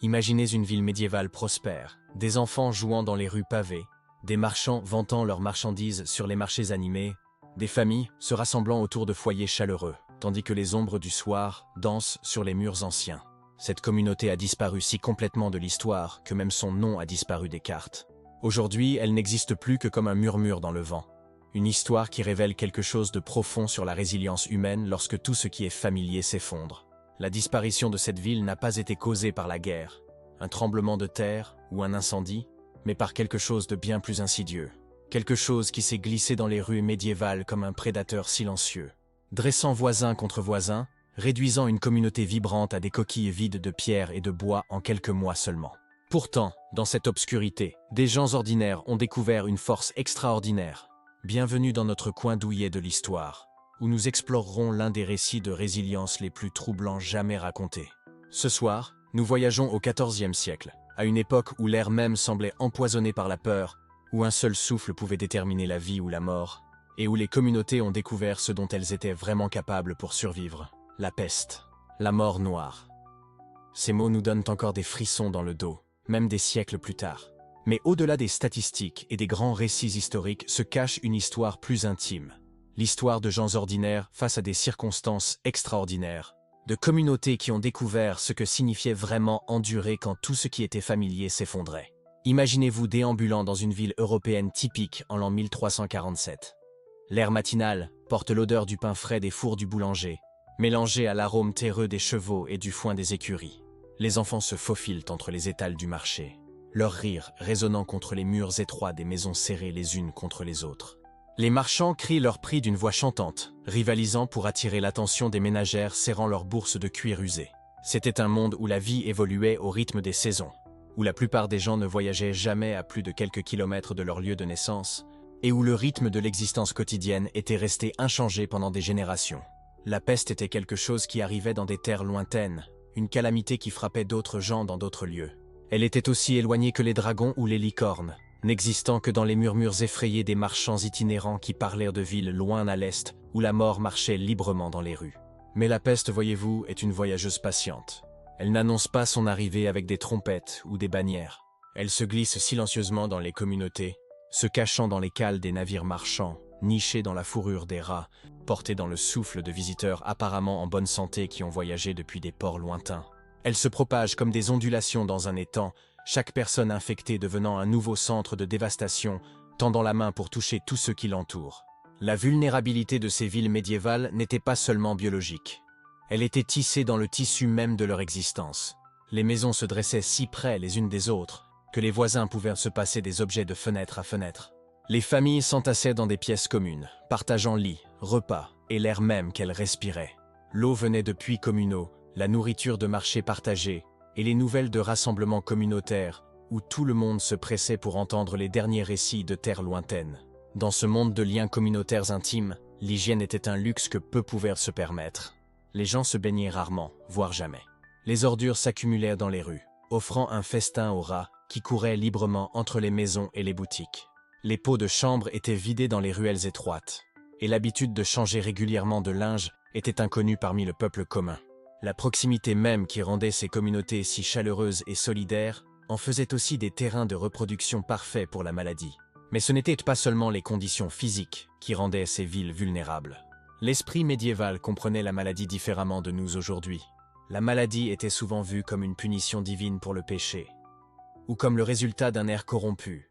Imaginez une ville médiévale prospère, des enfants jouant dans les rues pavées, des marchands vantant leurs marchandises sur les marchés animés, des familles se rassemblant autour de foyers chaleureux, tandis que les ombres du soir dansent sur les murs anciens. Cette communauté a disparu si complètement de l'histoire que même son nom a disparu des cartes. Aujourd'hui, elle n'existe plus que comme un murmure dans le vent. Une histoire qui révèle quelque chose de profond sur la résilience humaine lorsque tout ce qui est familier s'effondre. La disparition de cette ville n'a pas été causée par la guerre, un tremblement de terre ou un incendie, mais par quelque chose de bien plus insidieux. Quelque chose qui s'est glissé dans les rues médiévales comme un prédateur silencieux, dressant voisin contre voisin, réduisant une communauté vibrante à des coquilles vides de pierre et de bois en quelques mois seulement. Pourtant, dans cette obscurité, des gens ordinaires ont découvert une force extraordinaire. Bienvenue dans notre coin douillet de l'histoire, où nous explorerons l'un des récits de résilience les plus troublants jamais racontés. Ce soir, nous voyageons au XIVe siècle, à une époque où l'air même semblait empoisonné par la peur, où un seul souffle pouvait déterminer la vie ou la mort, et où les communautés ont découvert ce dont elles étaient vraiment capables pour survivre. La peste, la mort noire. Ces mots nous donnent encore des frissons dans le dos, même des siècles plus tard. Mais au-delà des statistiques et des grands récits historiques se cache une histoire plus intime. L'histoire de gens ordinaires face à des circonstances extraordinaires, de communautés qui ont découvert ce que signifiait vraiment endurer quand tout ce qui était familier s'effondrait. Imaginez-vous déambulant dans une ville européenne typique en l'an 1347. L'air matinal porte l'odeur du pain frais des fours du boulanger, mélangé à l'arôme terreux des chevaux et du foin des écuries. Les enfants se faufilent entre les étals du marché, leur rire résonnant contre les murs étroits des maisons serrées les unes contre les autres. Les marchands crient leur prix d'une voix chantante, rivalisant pour attirer l'attention des ménagères serrant leurs bourses de cuir usé. C'était un monde où la vie évoluait au rythme des saisons, où la plupart des gens ne voyageaient jamais à plus de quelques kilomètres de leur lieu de naissance, et où le rythme de l'existence quotidienne était resté inchangé pendant des générations. La peste était quelque chose qui arrivait dans des terres lointaines, une calamité qui frappait d'autres gens dans d'autres lieux. Elle était aussi éloignée que les dragons ou les licornes, n'existant que dans les murmures effrayés des marchands itinérants qui parlèrent de villes loin à l'est où la mort marchait librement dans les rues. Mais la peste, voyez-vous, est une voyageuse patiente. Elle n'annonce pas son arrivée avec des trompettes ou des bannières. Elle se glisse silencieusement dans les communautés, se cachant dans les cales des navires marchands, nichée dans la fourrure des rats, portée dans le souffle de visiteurs apparemment en bonne santé qui ont voyagé depuis des ports lointains. Elle se propage comme des ondulations dans un étang, chaque personne infectée devenant un nouveau centre de dévastation, tendant la main pour toucher tous ceux qui l'entourent. La vulnérabilité de ces villes médiévales n'était pas seulement biologique. Elle était tissée dans le tissu même de leur existence. Les maisons se dressaient si près les unes des autres que les voisins pouvaient se passer des objets de fenêtre à fenêtre. Les familles s'entassaient dans des pièces communes, partageant lits, repas et l'air même qu'elles respiraient. L'eau venait de puits communaux, la nourriture de marchés partagés et les nouvelles de rassemblements communautaires où tout le monde se pressait pour entendre les derniers récits de terres lointaines. Dans ce monde de liens communautaires intimes, l'hygiène était un luxe que peu pouvaient se permettre. Les gens se baignaient rarement, voire jamais. Les ordures s'accumulèrent dans les rues, offrant un festin aux rats qui couraient librement entre les maisons et les boutiques. Les pots de chambre étaient vidés dans les ruelles étroites, et l'habitude de changer régulièrement de linge était inconnue parmi le peuple commun. La proximité même qui rendait ces communautés si chaleureuses et solidaires en faisait aussi des terrains de reproduction parfaits pour la maladie. Mais ce n'étaient pas seulement les conditions physiques qui rendaient ces villes vulnérables. L'esprit médiéval comprenait la maladie différemment de nous aujourd'hui. La maladie était souvent vue comme une punition divine pour le péché, ou comme le résultat d'un air corrompu,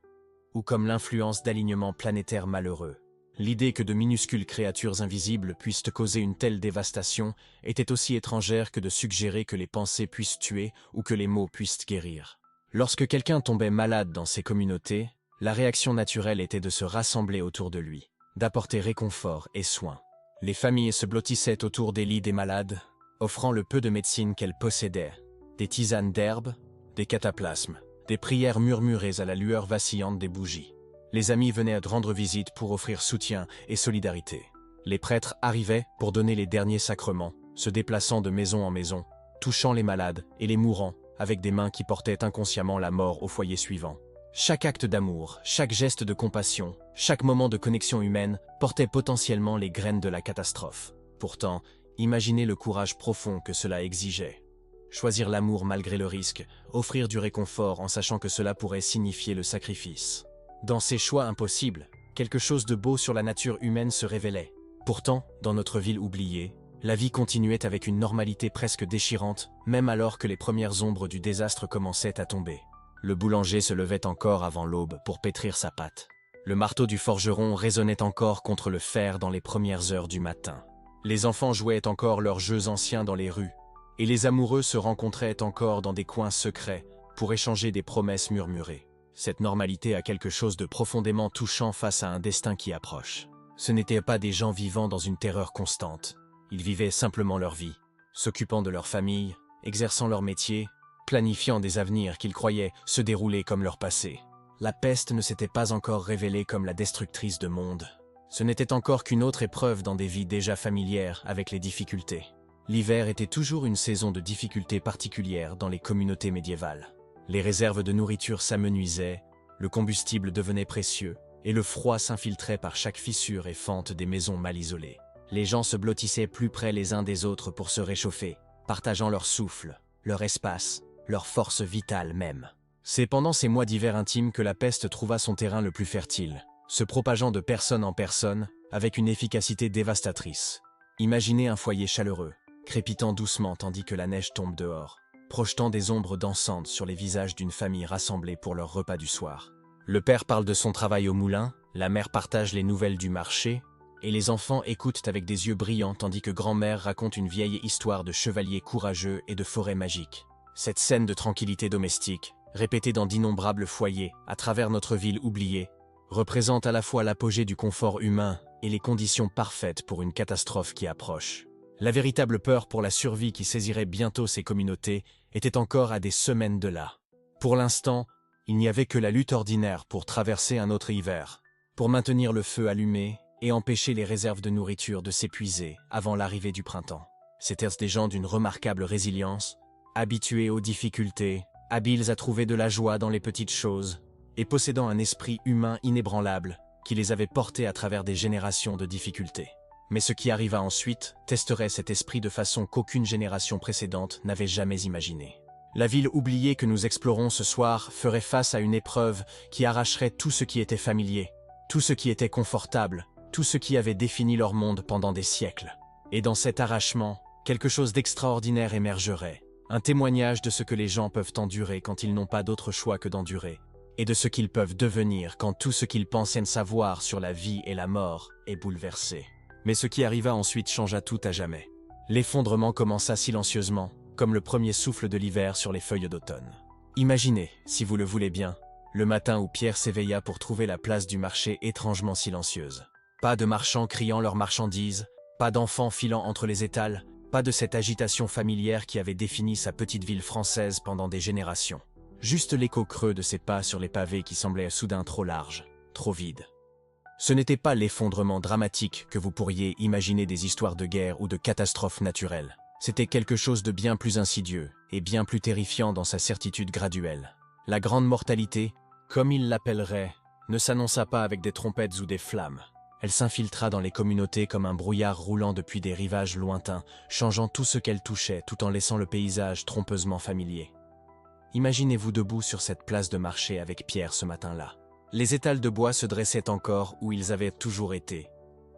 ou comme l'influence d'alignements planétaires malheureux. L'idée que de minuscules créatures invisibles puissent causer une telle dévastation était aussi étrangère que de suggérer que les pensées puissent tuer ou que les mots puissent guérir. Lorsque quelqu'un tombait malade dans ces communautés, la réaction naturelle était de se rassembler autour de lui, d'apporter réconfort et soin. Les familles se blottissaient autour des lits des malades, offrant le peu de médecine qu'elles possédaient, des tisanes d'herbes, des cataplasmes, des prières murmurées à la lueur vacillante des bougies. Les amis venaient rendre visite pour offrir soutien et solidarité. Les prêtres arrivaient pour donner les derniers sacrements, se déplaçant de maison en maison, touchant les malades et les mourants avec des mains qui portaient inconsciemment la mort au foyer suivant. Chaque acte d'amour, chaque geste de compassion, chaque moment de connexion humaine portait potentiellement les graines de la catastrophe. Pourtant, imaginez le courage profond que cela exigeait. choisir l'amour malgré le risque, offrir du réconfort en sachant que cela pourrait signifier le sacrifice. Dans ces choix impossibles, quelque chose de beau sur la nature humaine se révélait. Pourtant, dans notre ville oubliée, la vie continuait avec une normalité presque déchirante, même alors que les premières ombres du désastre commençaient à tomber. Le boulanger se levait encore avant l'aube pour pétrir sa pâte. Le marteau du forgeron résonnait encore contre le fer dans les premières heures du matin. Les enfants jouaient encore leurs jeux anciens dans les rues, et les amoureux se rencontraient encore dans des coins secrets pour échanger des promesses murmurées. Cette normalité a quelque chose de profondément touchant face à un destin qui approche. Ce n'étaient pas des gens vivant dans une terreur constante. Ils vivaient simplement leur vie, s'occupant de leur famille, exerçant leur métier, planifiant des avenirs qu'ils croyaient se dérouler comme leur passé. La peste ne s'était pas encore révélée comme la destructrice de mondes. Ce n'était encore qu'une autre épreuve dans des vies déjà familières avec les difficultés. L'hiver était toujours une saison de difficultés particulières dans les communautés médiévales. Les réserves de nourriture s'amenuisaient, le combustible devenait précieux, et le froid s'infiltrait par chaque fissure et fente des maisons mal isolées. Les gens se blottissaient plus près les uns des autres pour se réchauffer, partageant leur souffle, leur espace, leur force vitale même. C'est pendant ces mois d'hiver intimes que la peste trouva son terrain le plus fertile, se propageant de personne en personne, avec une efficacité dévastatrice. Imaginez un foyer chaleureux, crépitant doucement tandis que la neige tombe dehors, projetant des ombres dansantes sur les visages d'une famille rassemblée pour leur repas du soir. Le père parle de son travail au moulin, la mère partage les nouvelles du marché, et les enfants écoutent avec des yeux brillants tandis que grand-mère raconte une vieille histoire de chevaliers courageux et de forêts magiques. Cette scène de tranquillité domestique, répétée dans d'innombrables foyers à travers notre ville oubliée, représente à la fois l'apogée du confort humain et les conditions parfaites pour une catastrophe qui approche. La véritable peur pour la survie qui saisirait bientôt ces communautés était encore à des semaines de là. Pour l'instant, il n'y avait que la lutte ordinaire pour traverser un autre hiver, pour maintenir le feu allumé et empêcher les réserves de nourriture de s'épuiser avant l'arrivée du printemps. C'étaient des gens d'une remarquable résilience, habitués aux difficultés, habiles à trouver de la joie dans les petites choses, et possédant un esprit humain inébranlable qui les avait portés à travers des générations de difficultés. Mais ce qui arriva ensuite testerait cet esprit de façon qu'aucune génération précédente n'avait jamais imaginé. La ville oubliée que nous explorons ce soir ferait face à une épreuve qui arracherait tout ce qui était familier, tout ce qui était confortable, tout ce qui avait défini leur monde pendant des siècles. Et dans cet arrachement, quelque chose d'extraordinaire émergerait, un témoignage de ce que les gens peuvent endurer quand ils n'ont pas d'autre choix que d'endurer, et de ce qu'ils peuvent devenir quand tout ce qu'ils pensaient savoir sur la vie et la mort est bouleversé. Mais ce qui arriva ensuite changea tout à jamais. L'effondrement commença silencieusement, comme le premier souffle de l'hiver sur les feuilles d'automne. Imaginez, si vous le voulez bien, le matin où Pierre s'éveilla pour trouver la place du marché étrangement silencieuse. Pas de marchands criant leurs marchandises, pas d'enfants filant entre les étals, pas de cette agitation familière qui avait défini sa petite ville française pendant des générations. Juste l'écho creux de ses pas sur les pavés qui semblaient soudain trop larges, trop vides. Ce n'était pas l'effondrement dramatique que vous pourriez imaginer des histoires de guerre ou de catastrophes naturelles. C'était quelque chose de bien plus insidieux et bien plus terrifiant dans sa certitude graduelle. La grande mortalité, comme il l'appellerait, ne s'annonça pas avec des trompettes ou des flammes. Elle s'infiltra dans les communautés comme un brouillard roulant depuis des rivages lointains, changeant tout ce qu'elle touchait tout en laissant le paysage trompeusement familier. Imaginez-vous debout sur cette place de marché avec Pierre ce matin-là. Les étals de bois se dressaient encore où ils avaient toujours été,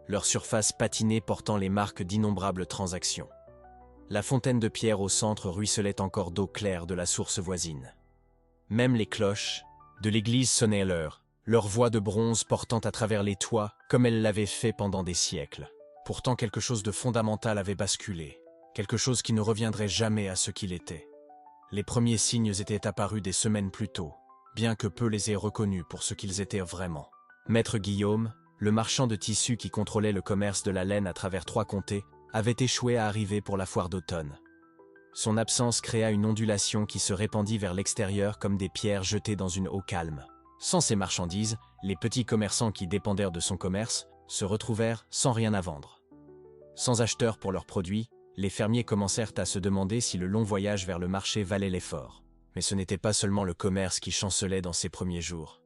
leur surface patinée portant les marques d'innombrables transactions. La fontaine de pierre au centre ruisselait encore d'eau claire de la source voisine. Même les cloches de l'église sonnaient l'heure, leur voix de bronze portant à travers les toits comme elles l'avaient fait pendant des siècles. Pourtant quelque chose de fondamental avait basculé, quelque chose qui ne reviendrait jamais à ce qu'il était. Les premiers signes étaient apparus des semaines plus tôt, bien que peu les aient reconnus pour ce qu'ils étaient vraiment. Maître Guillaume, le marchand de tissus qui contrôlait le commerce de la laine à travers 3 comtés, avait échoué à arriver pour la foire d'automne. Son absence créa une ondulation qui se répandit vers l'extérieur comme des pierres jetées dans une eau calme. Sans ces marchandises, les petits commerçants qui dépendèrent de son commerce se retrouvèrent sans rien à vendre. Sans acheteurs pour leurs produits, les fermiers commencèrent à se demander si le long voyage vers le marché valait l'effort. Mais ce n'était pas seulement le commerce qui chancelait dans ces premiers jours.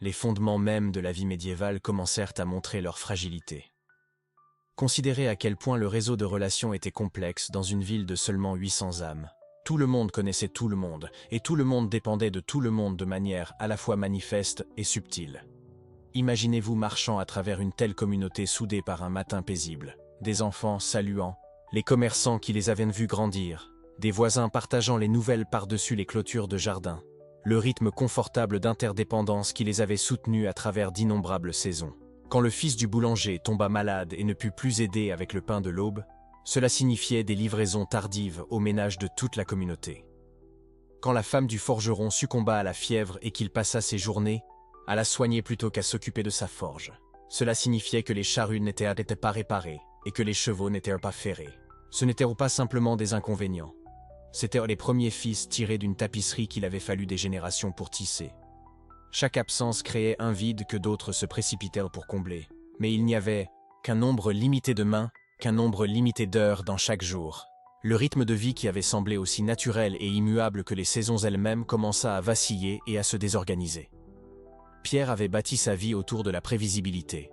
Les fondements mêmes de la vie médiévale commencèrent à montrer leur fragilité. Considérez à quel point le réseau de relations était complexe dans une ville de seulement 800 âmes. Tout le monde connaissait tout le monde, et tout le monde dépendait de tout le monde de manière à la fois manifeste et subtile. Imaginez-vous marchant à travers une telle communauté soudée par un matin paisible, des enfants saluant, les commerçants qui les avaient vus grandir, des voisins partageant les nouvelles par-dessus les clôtures de jardin, le rythme confortable d'interdépendance qui les avait soutenus à travers d'innombrables saisons. Quand le fils du boulanger tomba malade et ne put plus aider avec le pain de l'aube, cela signifiait des livraisons tardives au ménage de toute la communauté. Quand la femme du forgeron succomba à la fièvre et qu'il passa ses journées à la soigner plutôt qu'à s'occuper de sa forge, cela signifiait que les charrues n'étaient pas réparées et que les chevaux n'étaient pas ferrés. Ce n'étaient pas simplement des inconvénients. C'étaient les premiers fils tirés d'une tapisserie qu'il avait fallu des générations pour tisser. Chaque absence créait un vide que d'autres se précipitèrent pour combler. Mais il n'y avait qu'un nombre limité de mains, qu'un nombre limité d'heures dans chaque jour. Le rythme de vie qui avait semblé aussi naturel et immuable que les saisons elles-mêmes commença à vaciller et à se désorganiser. Pierre avait bâti sa vie autour de la prévisibilité.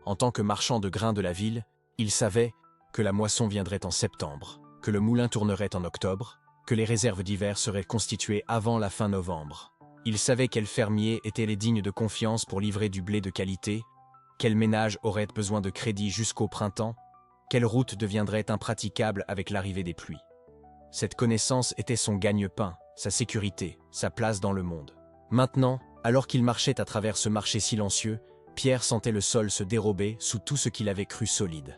En tant que marchand de grains de la ville, il savait que la moisson viendrait en septembre, que le moulin tournerait en octobre, que les réserves d'hiver seraient constituées avant la fin novembre. Il savait quels fermiers étaient les dignes de confiance pour livrer du blé de qualité, quels ménages auraient besoin de crédit jusqu'au printemps, quelle route deviendrait impraticable avec l'arrivée des pluies. Cette connaissance était son gagne-pain, sa sécurité, sa place dans le monde. Maintenant, alors qu'il marchait à travers ce marché silencieux, Pierre sentait le sol se dérober sous tout ce qu'il avait cru solide.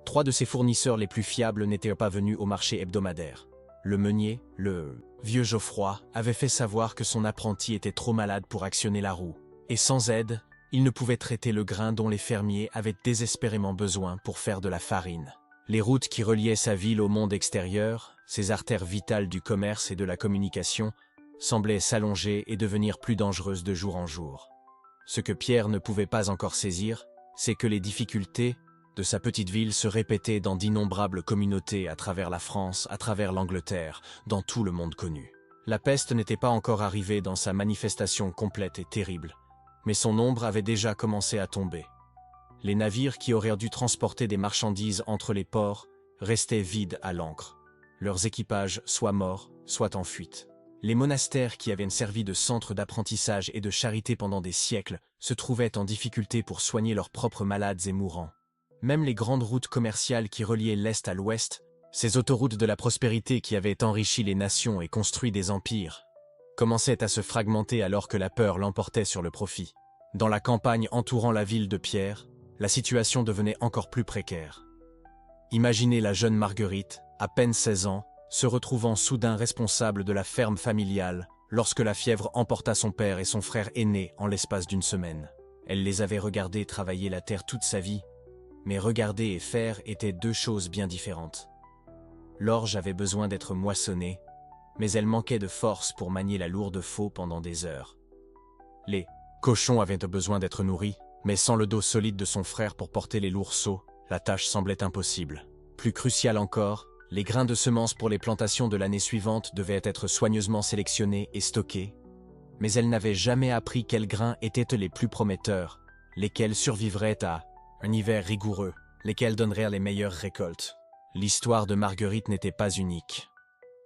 3 de ses fournisseurs les plus fiables n'étaient pas venus au marché hebdomadaire. Le meunier, le vieux Geoffroy, avait fait savoir que son apprenti était trop malade pour actionner la roue, et sans aide, il ne pouvait traiter le grain dont les fermiers avaient désespérément besoin pour faire de la farine. Les routes qui reliaient sa ville au monde extérieur, ces artères vitales du commerce et de la communication, semblaient s'allonger et devenir plus dangereuses de jour en jour. Ce que Pierre ne pouvait pas encore saisir, c'est que les difficultés de sa petite ville se répétaient dans d'innombrables communautés à travers la France, à travers l'Angleterre, dans tout le monde connu. La peste n'était pas encore arrivée dans sa manifestation complète et terrible, mais son ombre avait déjà commencé à tomber. Les navires qui auraient dû transporter des marchandises entre les ports restaient vides à l'ancre. Leurs équipages soit morts, soit en fuite. Les monastères qui avaient servi de centre d'apprentissage et de charité pendant des siècles se trouvaient en difficulté pour soigner leurs propres malades et mourants. Même les grandes routes commerciales qui reliaient l'Est à l'Ouest, ces autoroutes de la prospérité qui avaient enrichi les nations et construit des empires, commençaient à se fragmenter alors que la peur l'emportait sur le profit. Dans la campagne entourant la ville de Pierre, la situation devenait encore plus précaire. Imaginez la jeune Marguerite, à peine 16 ans, se retrouvant soudain responsable de la ferme familiale lorsque la fièvre emporta son père et son frère aîné en l'espace d'une semaine. Elle les avait regardés travailler la terre toute sa vie, mais regarder et faire étaient 2 choses bien différentes. L'orge avait besoin d'être moissonnée, mais elle manquait de force pour manier la lourde faux pendant des heures. Les cochons avaient besoin d'être nourris, mais sans le dos solide de son frère pour porter les lourds seaux, la tâche semblait impossible. Plus crucial encore, les grains de semences pour les plantations de l'année suivante devaient être soigneusement sélectionnés et stockés, mais elle n'avait jamais appris quels grains étaient les plus prometteurs, lesquels survivraient à un hiver rigoureux, lesquels donneraient les meilleures récoltes. L'histoire de Marguerite n'était pas unique.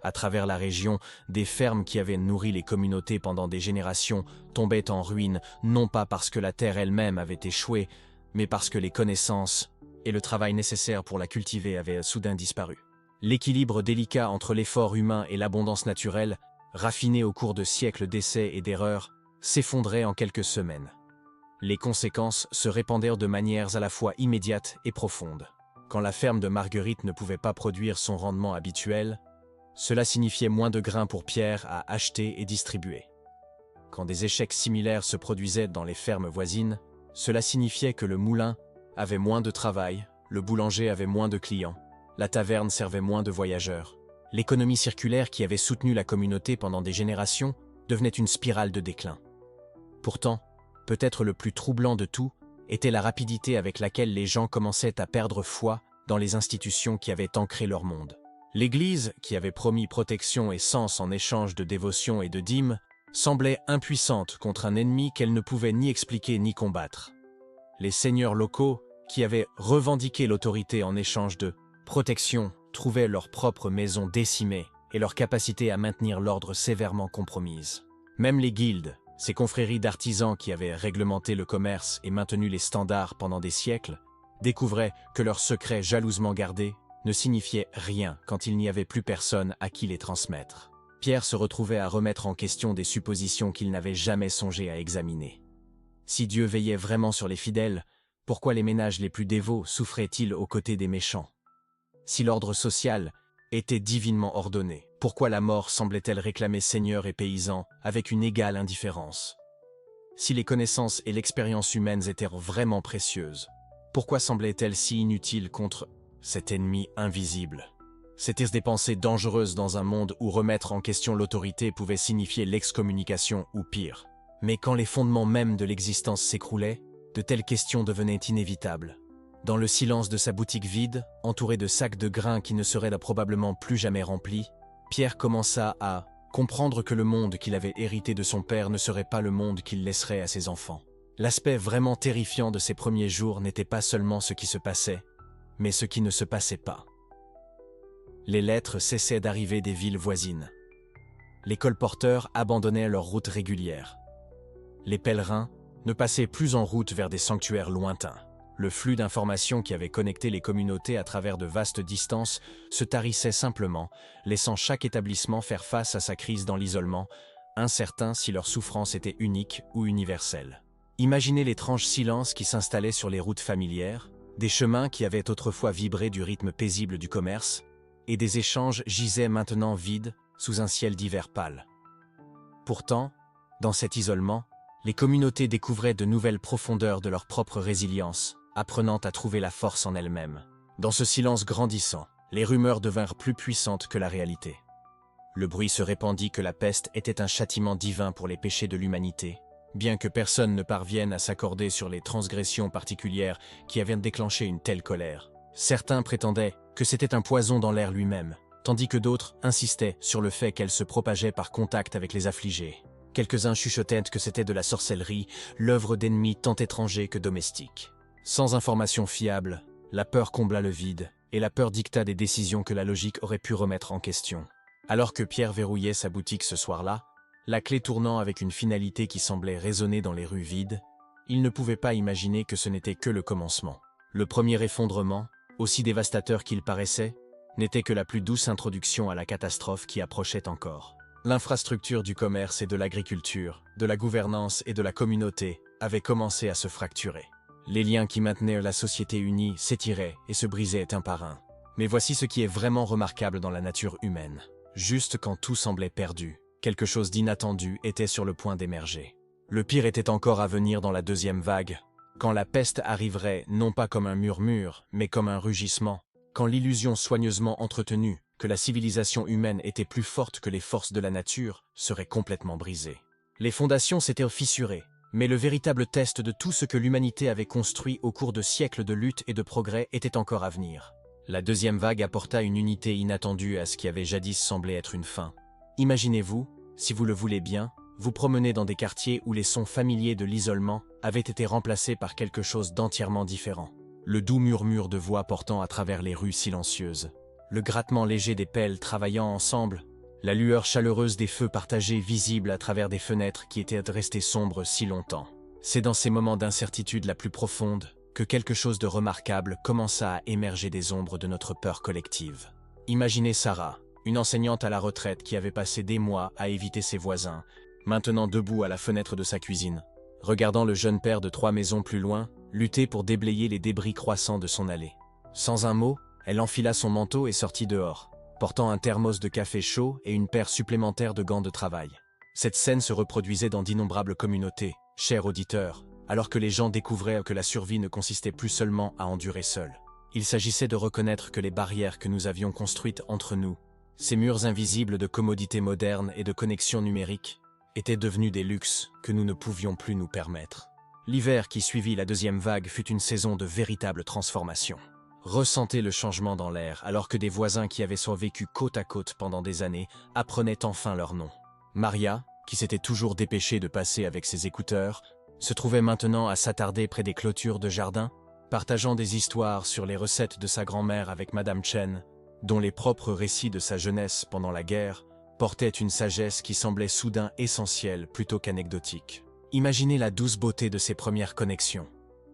À travers la région, des fermes qui avaient nourri les communautés pendant des générations tombaient en ruine, non pas parce que la terre elle-même avait échoué, mais parce que les connaissances et le travail nécessaire pour la cultiver avaient soudain disparu. L'équilibre délicat entre l'effort humain et l'abondance naturelle, raffiné au cours de siècles d'essais et d'erreurs, s'effondrait en quelques semaines. Les conséquences se répandirent de manières à la fois immédiates et profondes. Quand la ferme de Marguerite ne pouvait pas produire son rendement habituel, cela signifiait moins de grains pour Pierre à acheter et distribuer. Quand des échecs similaires se produisaient dans les fermes voisines, cela signifiait que le moulin avait moins de travail, le boulanger avait moins de clients, la taverne servait moins de voyageurs. L'économie circulaire qui avait soutenu la communauté pendant des générations devenait une spirale de déclin. Pourtant, peut-être le plus troublant de tout était la rapidité avec laquelle les gens commençaient à perdre foi dans les institutions qui avaient ancré leur monde. L'Église, qui avait promis protection et sens en échange de dévotion et de dîmes, semblait impuissante contre un ennemi qu'elle ne pouvait ni expliquer ni combattre. Les seigneurs locaux, qui avaient revendiqué l'autorité en échange de protection, trouvaient leurs propres maisons décimées et leur capacité à maintenir l'ordre sévèrement compromise. Même les guildes, ces confréries d'artisans qui avaient réglementé le commerce et maintenu les standards pendant des siècles, découvraient que leurs secrets jalousement gardés ne signifiaient rien quand il n'y avait plus personne à qui les transmettre. Pierre se retrouvait à remettre en question des suppositions qu'il n'avait jamais songé à examiner. Si Dieu veillait vraiment sur les fidèles, pourquoi les ménages les plus dévots souffraient-ils aux côtés des méchants? Si l'ordre social était divinement ordonné, pourquoi la mort semblait-elle réclamer seigneurs et paysans avec une égale indifférence? Si les connaissances et l'expérience humaines étaient vraiment précieuses, pourquoi semblaient-elles si inutiles contre cet ennemi invisible? C'étaient des pensées dangereuses dans un monde où remettre en question l'autorité pouvait signifier l'excommunication ou pire. Mais quand les fondements mêmes de l'existence s'écroulaient, de telles questions devenaient inévitables. Dans le silence de sa boutique vide, entouré de sacs de grains qui ne seraient probablement plus jamais remplis, Pierre commença à comprendre que le monde qu'il avait hérité de son père ne serait pas le monde qu'il laisserait à ses enfants. L'aspect vraiment terrifiant de ces premiers jours n'était pas seulement ce qui se passait, mais ce qui ne se passait pas. Les lettres cessaient d'arriver des villes voisines. Les colporteurs abandonnaient leurs routes régulières. Les pèlerins ne passaient plus en route vers des sanctuaires lointains. Le flux d'informations qui avait connecté les communautés à travers de vastes distances se tarissait simplement, laissant chaque établissement faire face à sa crise dans l'isolement, incertain si leur souffrance était unique ou universelle. Imaginez l'étrange silence qui s'installait sur les routes familières, des chemins qui avaient autrefois vibré du rythme paisible du commerce, et des échanges gisaient maintenant vides sous un ciel d'hiver pâle. Pourtant, dans cet isolement, les communautés découvraient de nouvelles profondeurs de leur propre résilience, apprenant à trouver la force en elles-mêmes. Dans ce silence grandissant, les rumeurs devinrent plus puissantes que la réalité. Le bruit se répandit que la peste était un châtiment divin pour les péchés de l'humanité, bien que personne ne parvienne à s'accorder sur les transgressions particulières qui avaient déclenché une telle colère. Certains prétendaient que c'était un poison dans l'air lui-même, tandis que d'autres insistaient sur le fait qu'elle se propageait par contact avec les affligés. Quelques-uns chuchotaient que c'était de la sorcellerie, l'œuvre d'ennemis tant étrangers que domestiques. Sans information fiable, la peur combla le vide, et la peur dicta des décisions que la logique aurait pu remettre en question. Alors que Pierre verrouillait sa boutique ce soir-là, la clé tournant avec une finalité qui semblait résonner dans les rues vides, il ne pouvait pas imaginer que ce n'était que le commencement. Le premier effondrement, aussi dévastateur qu'il paraissait, n'était que la plus douce introduction à la catastrophe qui approchait encore. L'infrastructure du commerce et de l'agriculture, de la gouvernance et de la communauté avait commencé à se fracturer. Les liens qui maintenaient la société unie s'étiraient et se brisaient un par un. Mais voici ce qui est vraiment remarquable dans la nature humaine. Juste quand tout semblait perdu, quelque chose d'inattendu était sur le point d'émerger. Le pire était encore à venir dans la deuxième vague, quand la peste arriverait non pas comme un murmure, mais comme un rugissement, quand l'illusion soigneusement entretenue que la civilisation humaine était plus forte que les forces de la nature serait complètement brisée. Les fondations s'étaient fissurées, mais le véritable test de tout ce que l'humanité avait construit au cours de siècles de lutte et de progrès était encore à venir. La deuxième vague apporta une unité inattendue à ce qui avait jadis semblé être une fin. Imaginez-vous, si vous le voulez bien, vous promener dans des quartiers où les sons familiers de l'isolement avaient été remplacés par quelque chose d'entièrement différent. Le doux murmure de voix portant à travers les rues silencieuses, le grattement léger des pelles travaillant ensemble, la lueur chaleureuse des feux partagés visibles à travers des fenêtres qui étaient restées sombres si longtemps. C'est dans ces moments d'incertitude la plus profonde que quelque chose de remarquable commença à émerger des ombres de notre peur collective. Imaginez Sarah, une enseignante à la retraite qui avait passé des mois à éviter ses voisins, maintenant debout à la fenêtre de sa cuisine, regardant le jeune père de 3 maisons plus loin lutter pour déblayer les débris croissants de son allée. Sans un mot, elle enfila son manteau et sortit dehors, portant un thermos de café chaud et une paire supplémentaire de gants de travail. Cette scène se reproduisait dans d'innombrables communautés, chers auditeurs, alors que les gens découvraient que la survie ne consistait plus seulement à endurer seul. Il s'agissait de reconnaître que les barrières que nous avions construites entre nous, ces murs invisibles de commodités modernes et de connexions numériques, étaient devenus des luxes que nous ne pouvions plus nous permettre. L'hiver qui suivit la deuxième vague fut une saison de véritable transformation. Ressentez le changement dans l'air alors que des voisins qui avaient survécu côte à côte pendant des années apprenaient enfin leur nom. Maria, qui s'était toujours dépêchée de passer avec ses écouteurs, se trouvait maintenant à s'attarder près des clôtures de jardin, partageant des histoires sur les recettes de sa grand-mère avec Madame Chen, dont les propres récits de sa jeunesse pendant la guerre portaient une sagesse qui semblait soudain essentielle plutôt qu'anecdotique. Imaginez la douce beauté de ces premières connexions.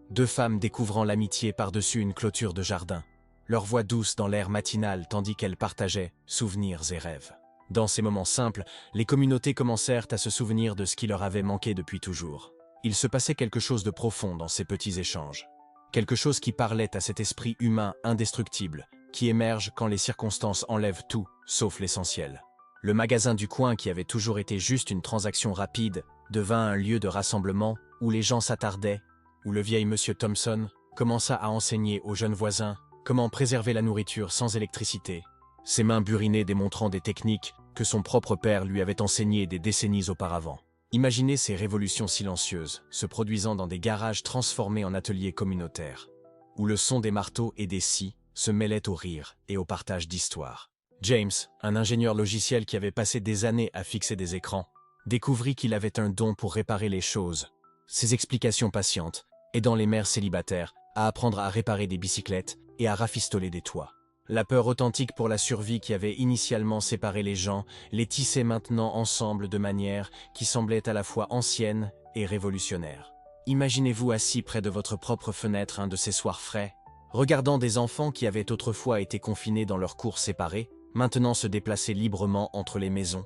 Deux femmes découvrant l'amitié par-dessus une clôture de jardin, leur voix douce dans l'air matinal tandis qu'elles partageaient souvenirs et rêves. Dans ces moments simples, les communautés commencèrent à se souvenir de ce qui leur avait manqué depuis toujours. Il se passait quelque chose de profond dans ces petits échanges. Quelque chose qui parlait à cet esprit humain indestructible, qui émerge quand les circonstances enlèvent tout, sauf l'essentiel. Le magasin du coin, qui avait toujours été juste une transaction rapide, devint un lieu de rassemblement où les gens s'attardaient, où le vieil monsieur Thompson commença à enseigner aux jeunes voisins comment préserver la nourriture sans électricité, ses mains burinées démontrant des techniques que son propre père lui avait enseignées des décennies auparavant. Imaginez ces révolutions silencieuses se produisant dans des garages transformés en ateliers communautaires, où le son des marteaux et des scies se mêlait au rire et au partage d'histoires. James, un ingénieur logiciel qui avait passé des années à fixer des écrans, découvrit qu'il avait un don pour réparer les choses. Ses explications patientes aidant les mères célibataires à apprendre à réparer des bicyclettes et à rafistoler des toits. La peur authentique pour la survie qui avait initialement séparé les gens les tissait maintenant ensemble de manière qui semblait à la fois ancienne et révolutionnaire. Imaginez-vous assis près de votre propre fenêtre un de ces soirs frais, regardant des enfants qui avaient autrefois été confinés dans leurs cours séparés, maintenant se déplacer librement entre les maisons,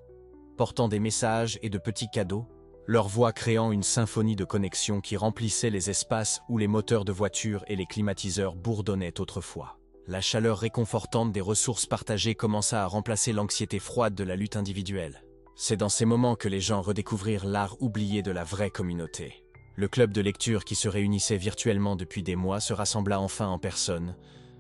portant des messages et de petits cadeaux, leur voix créant une symphonie de connexion qui remplissait les espaces où les moteurs de voitures et les climatiseurs bourdonnaient autrefois. La chaleur réconfortante des ressources partagées commença à remplacer l'anxiété froide de la lutte individuelle. C'est dans ces moments que les gens redécouvrirent l'art oublié de la vraie communauté. Le club de lecture qui se réunissait virtuellement depuis des mois se rassembla enfin en personne,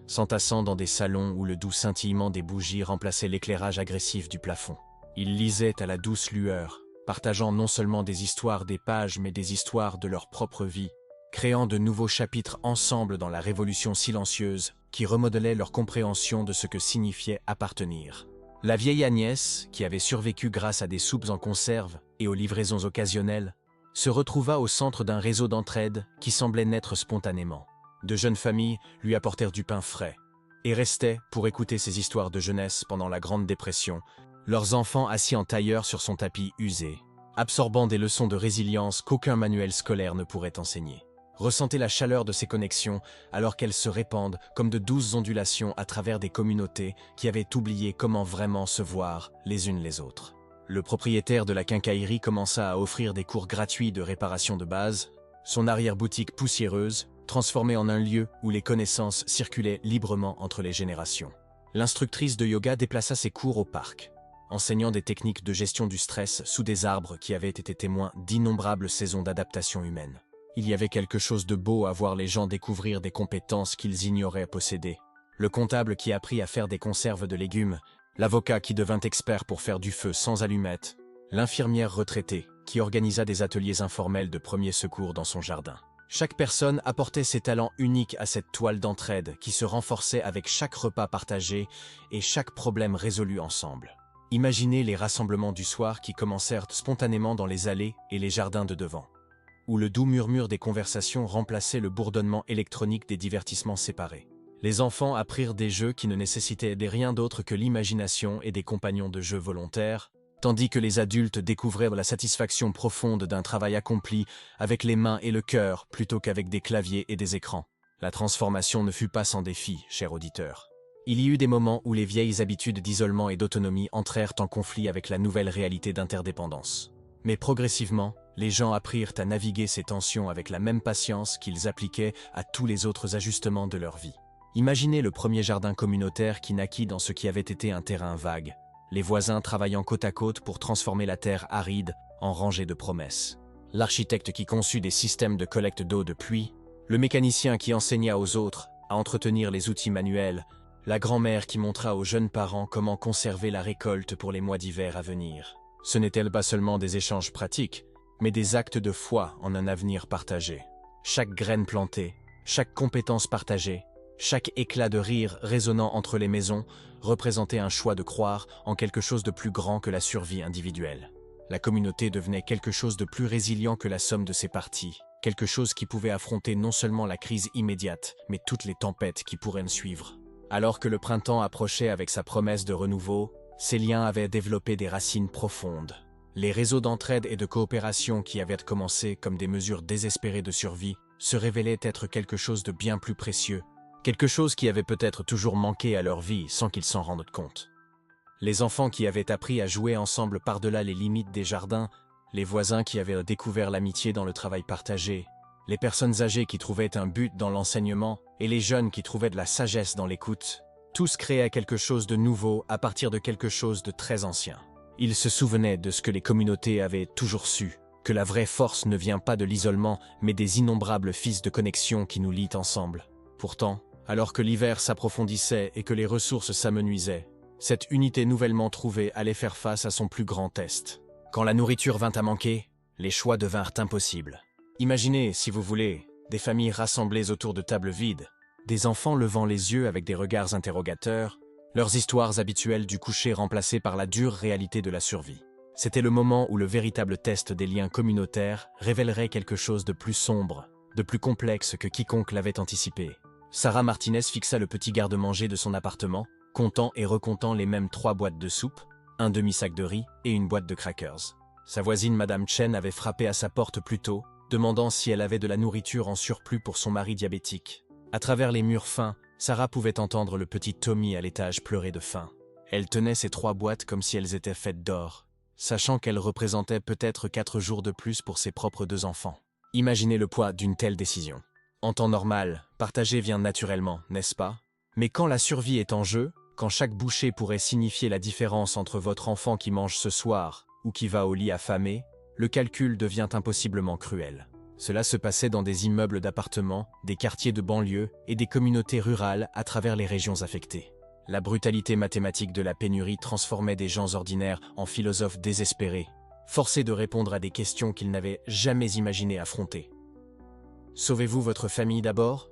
s'entassant dans des salons où le doux scintillement des bougies remplaçait l'éclairage agressif du plafond. Ils lisaient à la douce lueur, partageant non seulement des histoires des pages mais des histoires de leur propre vie, créant de nouveaux chapitres ensemble dans la révolution silencieuse qui remodelait leur compréhension de ce que signifiait appartenir. La vieille Agnès, qui avait survécu grâce à des soupes en conserve et aux livraisons occasionnelles, se retrouva au centre d'un réseau d'entraide qui semblait naître spontanément. De jeunes familles lui apportèrent du pain frais et restaient pour écouter ses histoires de jeunesse pendant la Grande Dépression, leurs enfants assis en tailleur sur son tapis usé, absorbant des leçons de résilience qu'aucun manuel scolaire ne pourrait enseigner. Ressentez la chaleur de ces connexions alors qu'elles se répandent comme de douces ondulations à travers des communautés qui avaient oublié comment vraiment se voir les unes les autres. Le propriétaire de la quincaillerie commença à offrir des cours gratuits de réparation de base, son arrière-boutique poussiéreuse, transformée en un lieu où les connaissances circulaient librement entre les générations. L'instructrice de yoga déplaça ses cours au parc, enseignant des techniques de gestion du stress sous des arbres qui avaient été témoins d'innombrables saisons d'adaptation humaine. Il y avait quelque chose de beau à voir les gens découvrir des compétences qu'ils ignoraient posséder. Le comptable qui apprit à faire des conserves de légumes, l'avocat qui devint expert pour faire du feu sans allumettes, l'infirmière retraitée qui organisa des ateliers informels de premiers secours dans son jardin. Chaque personne apportait ses talents uniques à cette toile d'entraide qui se renforçait avec chaque repas partagé et chaque problème résolu ensemble. Imaginez les rassemblements du soir qui commencèrent spontanément dans les allées et les jardins de devant, où le doux murmure des conversations remplaçait le bourdonnement électronique des divertissements séparés. Les enfants apprirent des jeux qui ne nécessitaient rien d'autre que l'imagination et des compagnons de jeu volontaires, tandis que les adultes découvrirent la satisfaction profonde d'un travail accompli avec les mains et le cœur plutôt qu'avec des claviers et des écrans. La transformation ne fut pas sans défi, cher auditeur. Il y eut des moments où les vieilles habitudes d'isolement et d'autonomie entrèrent en conflit avec la nouvelle réalité d'interdépendance. Mais progressivement, les gens apprirent à naviguer ces tensions avec la même patience qu'ils appliquaient à tous les autres ajustements de leur vie. Imaginez le premier jardin communautaire qui naquit dans ce qui avait été un terrain vague, les voisins travaillant côte à côte pour transformer la terre aride en rangée de promesses. L'architecte qui conçut des systèmes de collecte d'eau de pluie, le mécanicien qui enseigna aux autres à entretenir les outils manuels, la grand-mère qui montra aux jeunes parents comment conserver la récolte pour les mois d'hiver à venir. Ce n'étaient pas seulement des échanges pratiques, mais des actes de foi en un avenir partagé. Chaque graine plantée, chaque compétence partagée, chaque éclat de rire résonnant entre les maisons représentait un choix de croire en quelque chose de plus grand que la survie individuelle. La communauté devenait quelque chose de plus résilient que la somme de ses parties, quelque chose qui pouvait affronter non seulement la crise immédiate, mais toutes les tempêtes qui pourraient en suivre. Alors que le printemps approchait avec sa promesse de renouveau, ces liens avaient développé des racines profondes. Les réseaux d'entraide et de coopération qui avaient commencé comme des mesures désespérées de survie se révélaient être quelque chose de bien plus précieux, quelque chose qui avait peut-être toujours manqué à leur vie sans qu'ils s'en rendent compte. Les enfants qui avaient appris à jouer ensemble par-delà les limites des jardins, les voisins qui avaient découvert l'amitié dans le travail partagé, les personnes âgées qui trouvaient un but dans l'enseignement et les jeunes qui trouvaient de la sagesse dans l'écoute, tous créaient quelque chose de nouveau à partir de quelque chose de très ancien. Ils se souvenaient de ce que les communautés avaient toujours su, que la vraie force ne vient pas de l'isolement, mais des innombrables fils de connexion qui nous lient ensemble. Pourtant, alors que l'hiver s'approfondissait et que les ressources s'amenuisaient, cette unité nouvellement trouvée allait faire face à son plus grand test. Quand la nourriture vint à manquer, les choix devinrent impossibles. Imaginez, si vous voulez, des familles rassemblées autour de tables vides, des enfants levant les yeux avec des regards interrogateurs, leurs histoires habituelles du coucher remplacées par la dure réalité de la survie. C'était le moment où le véritable test des liens communautaires révélerait quelque chose de plus sombre, de plus complexe que quiconque l'avait anticipé. Sarah Martinez fixa le petit garde-manger de son appartement, comptant et recomptant les mêmes 3 boîtes de soupe, un demi-sac de riz et une boîte de crackers. Sa voisine Madame Chen avait frappé à sa porte plus tôt, demandant si elle avait de la nourriture en surplus pour son mari diabétique. À travers les murs fins, Sarah pouvait entendre le petit Tommy à l'étage pleurer de faim. Elle tenait ces 3 boîtes comme si elles étaient faites d'or, sachant qu'elles représentaient peut-être 4 jours de plus pour ses propres 2 enfants. Imaginez le poids d'une telle décision. En temps normal, partager vient naturellement, n'est-ce pas? Mais quand la survie est en jeu, quand chaque bouchée pourrait signifier la différence entre votre enfant qui mange ce soir ou qui va au lit affamé, le calcul devient impossiblement cruel. Cela se passait dans des immeubles d'appartements, des quartiers de banlieue et des communautés rurales à travers les régions affectées. La brutalité mathématique de la pénurie transformait des gens ordinaires en philosophes désespérés, forcés de répondre à des questions qu'ils n'avaient jamais imaginé affronter. Sauvez-vous votre famille d'abord?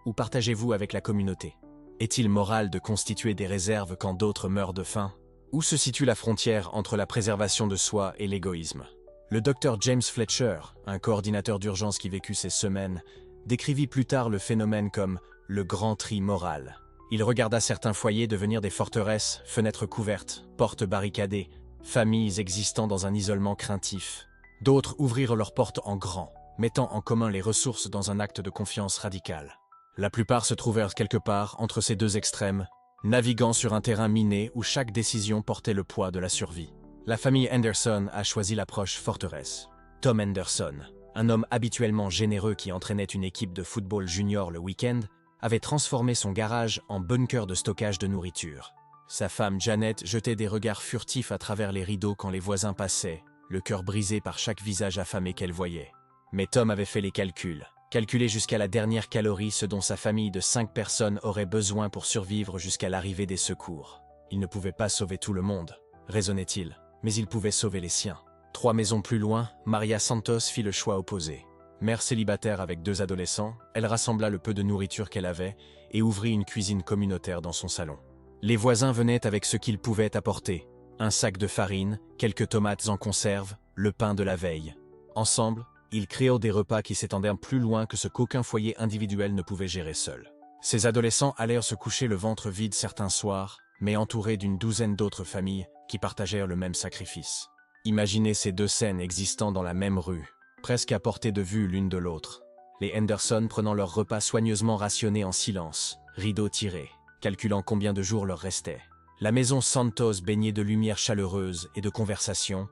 Ou partagez-vous avec la communauté? Est-il moral de constituer des réserves quand d'autres meurent de faim? Où se situe la frontière entre la préservation de soi et l'égoïsme? Le docteur James Fletcher, un coordinateur d'urgence qui vécut ces semaines, décrivit plus tard le phénomène comme « le grand tri moral ». Il regarda certains foyers devenir des forteresses, fenêtres couvertes, portes barricadées, familles existant dans un isolement craintif. D'autres ouvrirent leurs portes en grand, mettant en commun les ressources dans un acte de confiance radical. La plupart se trouvèrent quelque part entre ces 2 extrêmes, naviguant sur un terrain miné où chaque décision portait le poids de la survie. La famille Henderson a choisi l'approche forteresse. Tom Henderson, un homme habituellement généreux qui entraînait une équipe de football junior le week-end, avait transformé son garage en bunker de stockage de nourriture. Sa femme Janet jetait des regards furtifs à travers les rideaux quand les voisins passaient, le cœur brisé par chaque visage affamé qu'elle voyait. Mais Tom avait fait les calculé jusqu'à la dernière calorie ce dont sa famille de 5 personnes aurait besoin pour survivre jusqu'à l'arrivée des secours. Il ne pouvait pas sauver tout le monde, raisonnait-il, mais il pouvait sauver les siens. 3 maisons plus loin, Maria Santos fit le choix opposé. Mère célibataire avec 2 adolescents, elle rassembla le peu de nourriture qu'elle avait et ouvrit une cuisine communautaire dans son salon. Les voisins venaient avec ce qu'ils pouvaient apporter, un sac de farine, quelques tomates en conserve, le pain de la veille. Ensemble, ils créèrent des repas qui s'étendèrent plus loin que ce qu'aucun foyer individuel ne pouvait gérer seul. Ces adolescents allèrent se coucher le ventre vide certains soirs, mais entourés d'une douzaine d'autres familles qui partagèrent le même sacrifice. Imaginez ces 2 scènes existant dans la même rue, presque à portée de vue l'une de l'autre. Les Henderson prenant leur repas soigneusement rationné en silence, rideaux tirés, calculant combien de jours leur restait. La maison Santos baignée de lumière chaleureuse et de conversation,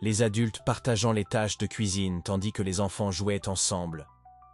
les adultes partageant les tâches de cuisine tandis que les enfants jouaient ensemble.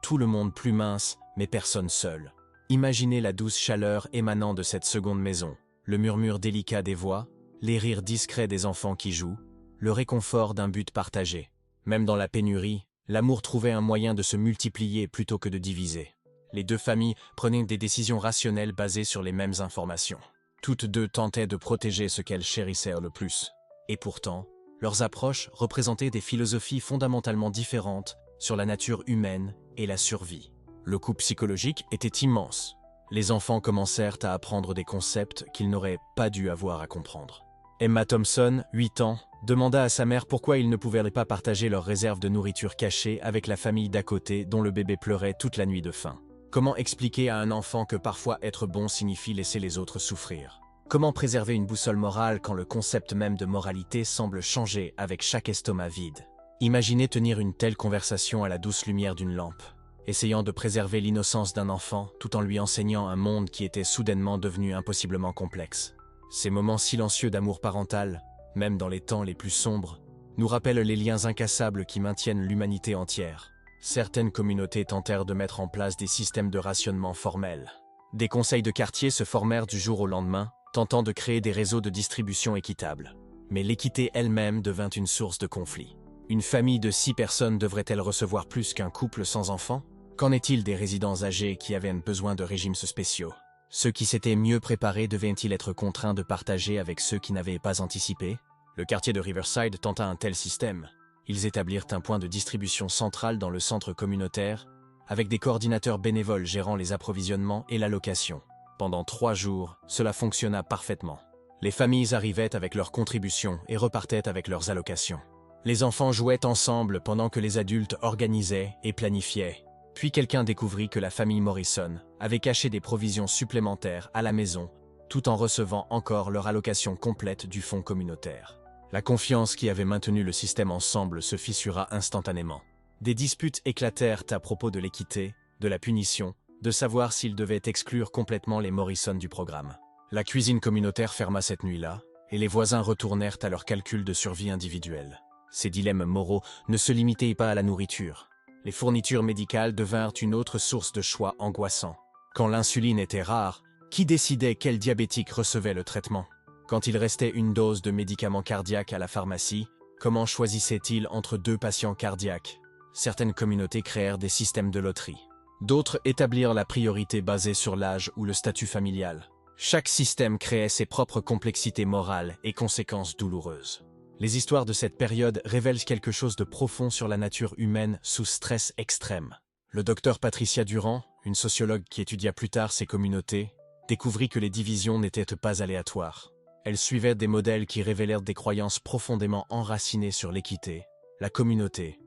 Tout le monde plus mince, mais personne seul. Imaginez la douce chaleur émanant de cette seconde maison, le murmure délicat des voix, les rires discrets des enfants qui jouent, le réconfort d'un but partagé. Même dans la pénurie, l'amour trouvait un moyen de se multiplier plutôt que de diviser. Les 2 familles prenaient des décisions rationnelles basées sur les mêmes informations. Toutes 2 tentaient de protéger ce qu'elles chérissaient le plus. Et pourtant, leurs approches représentaient des philosophies fondamentalement différentes sur la nature humaine et la survie. Le coup psychologique était immense. Les enfants commencèrent à apprendre des concepts qu'ils n'auraient pas dû avoir à comprendre. Emma Thompson, 8 ans, demanda à sa mère pourquoi ils ne pouvaient pas partager leurs réserves de nourriture cachée avec la famille d'à côté dont le bébé pleurait toute la nuit de faim. Comment expliquer à un enfant que parfois être bon signifie laisser les autres souffrir? Comment préserver une boussole morale quand le concept même de moralité semble changer avec chaque estomac vide? Imaginez tenir une telle conversation à la douce lumière d'une lampe, essayant de préserver l'innocence d'un enfant tout en lui enseignant un monde qui était soudainement devenu impossiblement complexe. Ces moments silencieux d'amour parental, même dans les temps les plus sombres, nous rappellent les liens incassables qui maintiennent l'humanité entière. Certaines communautés tentèrent de mettre en place des systèmes de rationnement formels. Des conseils de quartier se formèrent du jour au lendemain, tentant de créer des réseaux de distribution équitables. Mais l'équité elle-même devint une source de conflit. Une famille de 6 personnes devrait-elle recevoir plus qu'un couple sans enfants? Qu'en est-il des résidents âgés qui avaient besoin de régimes spéciaux? Ceux qui s'étaient mieux préparés devaient-ils être contraints de partager avec ceux qui n'avaient pas anticipé? Le quartier de Riverside tenta un tel système. Ils établirent un point de distribution central dans le centre communautaire, avec des coordinateurs bénévoles gérant les approvisionnements et l'allocation. Pendant 3 jours, cela fonctionna parfaitement. Les familles arrivaient avec leurs contributions et repartaient avec leurs allocations. Les enfants jouaient ensemble pendant que les adultes organisaient et planifiaient. Puis quelqu'un découvrit que la famille Morrison avait caché des provisions supplémentaires à la maison, tout en recevant encore leur allocation complète du fonds communautaire. La confiance qui avait maintenu le système ensemble se fissura instantanément. Des disputes éclatèrent à propos de l'équité, de la punition, de savoir s'ils devaient exclure complètement les Morrison du programme. La cuisine communautaire ferma cette nuit-là, et les voisins retournèrent à leurs calculs de survie individuelle. Ces dilemmes moraux ne se limitaient pas à la nourriture. Les fournitures médicales devinrent une autre source de choix angoissant. Quand l'insuline était rare, qui décidait quel diabétique recevait le traitement? Quand il restait une dose de médicaments cardiaques à la pharmacie, comment choisissait-il entre 2 patients cardiaques? Certaines communautés créèrent des systèmes de loterie. D'autres établirent la priorité basée sur l'âge ou le statut familial. Chaque système créait ses propres complexités morales et conséquences douloureuses. Les histoires de cette période révèlent quelque chose de profond sur la nature humaine sous stress extrême. Le docteur Patricia Durand, une sociologue qui étudia plus tard ces communautés, découvrit que les divisions n'étaient pas aléatoires. Elles suivaient des modèles qui révélèrent des croyances profondément enracinées sur l'équité, la communauté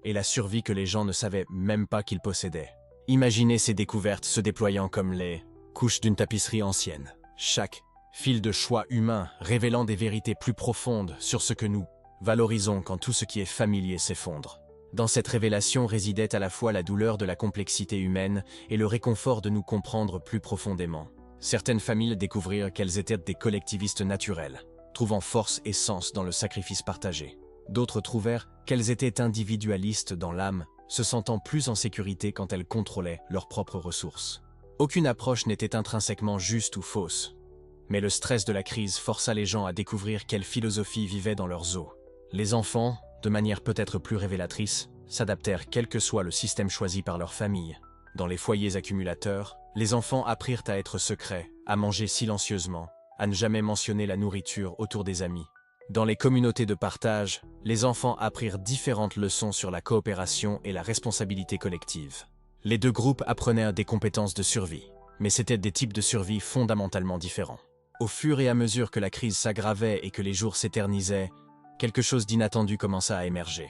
et la survie que les gens ne savaient même pas qu'ils possédaient. Imaginez ces découvertes se déployant comme les couches d'une tapisserie ancienne. Chaque fil de choix humain révélant des vérités plus profondes sur ce que nous valorisons quand tout ce qui est familier s'effondre. Dans cette révélation résidait à la fois la douleur de la complexité humaine et le réconfort de nous comprendre plus profondément. Certaines familles découvrirent qu'elles étaient des collectivistes naturels, trouvant force et sens dans le sacrifice partagé. D'autres trouvèrent qu'elles étaient individualistes dans l'âme, se sentant plus en sécurité quand elles contrôlaient leurs propres ressources. Aucune approche n'était intrinsèquement juste ou fausse, mais le stress de la crise força les gens à découvrir quelle philosophie vivait dans leurs os. Les enfants, de manière peut-être plus révélatrice, s'adaptèrent quel que soit le système choisi par leur famille. Dans les foyers accumulateurs, les enfants apprirent à être secrets, à manger silencieusement, à ne jamais mentionner la nourriture autour des amis. Dans les communautés de partage, les enfants apprirent différentes leçons sur la coopération et la responsabilité collective. Les 2 groupes apprenaient des compétences de survie, mais c'étaient des types de survie fondamentalement différents. Au fur et à mesure que la crise s'aggravait et que les jours s'éternisaient, quelque chose d'inattendu commença à émerger.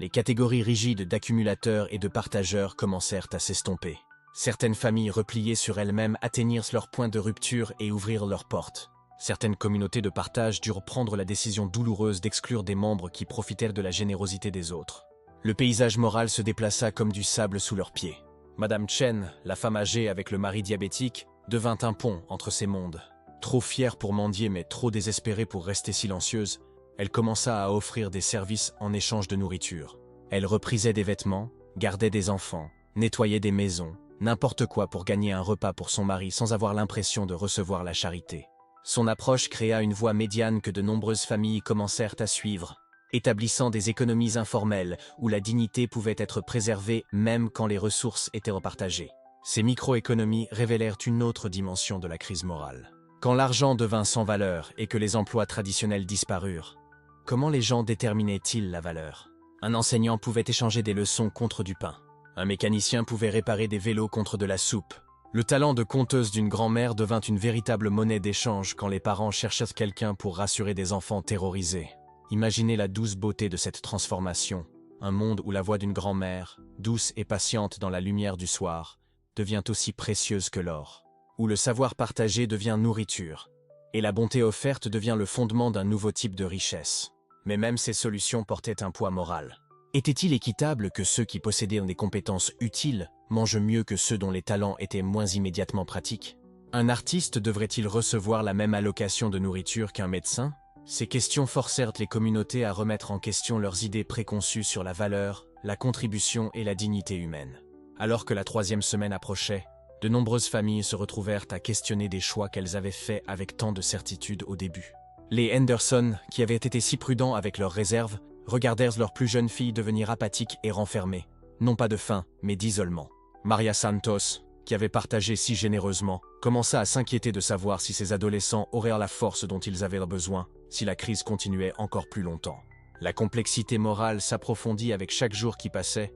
Les catégories rigides d'accumulateurs et de partageurs commencèrent à s'estomper. Certaines familles repliées sur elles-mêmes atteignirent leur point de rupture et ouvrirent leurs portes. Certaines communautés de partage durent prendre la décision douloureuse d'exclure des membres qui profitèrent de la générosité des autres. Le paysage moral se déplaça comme du sable sous leurs pieds. Madame Chen, la femme âgée avec le mari diabétique, devint un pont entre ces mondes. Trop fière pour mendier mais trop désespérée pour rester silencieuse, elle commença à offrir des services en échange de nourriture. Elle reprisait des vêtements, gardait des enfants, nettoyait des maisons, n'importe quoi pour gagner un repas pour son mari sans avoir l'impression de recevoir la charité. Son approche créa une voie médiane que de nombreuses familles commencèrent à suivre, établissant des économies informelles où la dignité pouvait être préservée même quand les ressources étaient repartagées. Ces microéconomies révélèrent une autre dimension de la crise morale. Quand l'argent devint sans valeur et que les emplois traditionnels disparurent, comment les gens déterminaient-ils la valeur? Un enseignant pouvait échanger des leçons contre du pain. Un mécanicien pouvait réparer des vélos contre de la soupe. Le talent de conteuse d'une grand-mère devint une véritable monnaie d'échange quand les parents cherchaient quelqu'un pour rassurer des enfants terrorisés. Imaginez la douce beauté de cette transformation, un monde où la voix d'une grand-mère, douce et patiente dans la lumière du soir, devient aussi précieuse que l'or, où le savoir partagé devient nourriture, et la bonté offerte devient le fondement d'un nouveau type de richesse. Mais même ces solutions portaient un poids moral. Était-il équitable que ceux qui possédaient des compétences utiles mangent mieux que ceux dont les talents étaient moins immédiatement pratiques? Un artiste devrait-il recevoir la même allocation de nourriture qu'un médecin? Ces questions forcèrent les communautés à remettre en question leurs idées préconçues sur la valeur, la contribution et la dignité humaine. Alors que la 3e semaine approchait, de nombreuses familles se retrouvèrent à questionner des choix qu'elles avaient faits avec tant de certitude au début. Les Henderson, qui avaient été si prudents avec leurs réserves, regardèrent leur plus jeune fille devenir apathique et renfermée, non pas de faim, mais d'isolement. Maria Santos, qui avait partagé si généreusement, commença à s'inquiéter de savoir si ces adolescents auraient la force dont ils avaient besoin, si la crise continuait encore plus longtemps. La complexité morale s'approfondit avec chaque jour qui passait,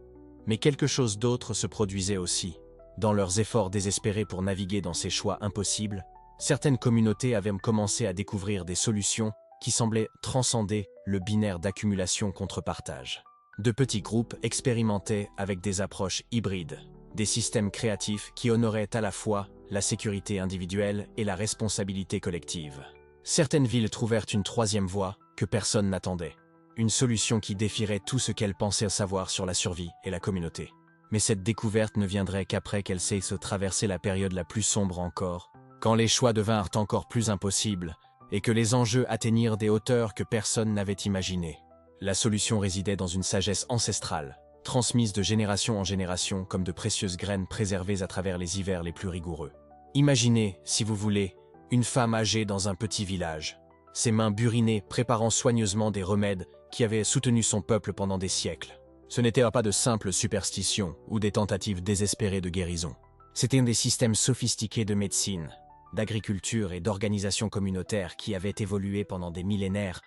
mais quelque chose d'autre se produisait aussi. Dans leurs efforts désespérés pour naviguer dans ces choix impossibles, certaines communautés avaient commencé à découvrir des solutions qui semblaient transcender le binaire d'accumulation contre partage. De petits groupes expérimentaient avec des approches hybrides, des systèmes créatifs qui honoraient à la fois la sécurité individuelle et la responsabilité collective. Certaines villes trouvèrent une 3e voie que personne n'attendait, une solution qui défierait tout ce qu'elles pensaient savoir sur la survie et la communauté. Mais cette découverte ne viendrait qu'après qu'elle cesse de traverser la période la plus sombre encore, quand les choix devinrent encore plus impossibles et que les enjeux atteignirent des hauteurs que personne n'avait imaginées. La solution résidait dans une sagesse ancestrale, transmise de génération en génération comme de précieuses graines préservées à travers les hivers les plus rigoureux. Imaginez, si vous voulez, une femme âgée dans un petit village, ses mains burinées préparant soigneusement des remèdes qui avaient soutenu son peuple pendant des siècles. Ce n'était pas de simples superstitions ou des tentatives désespérées de guérison. C'était des systèmes sophistiqués de médecine, d'agriculture et d'organisation communautaire qui avaient évolué pendant des millénaires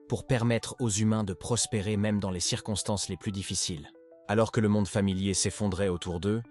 pour permettre aux humains de prospérer même dans les circonstances les plus difficiles. Alors que le monde familier s'effondrait autour d'eux,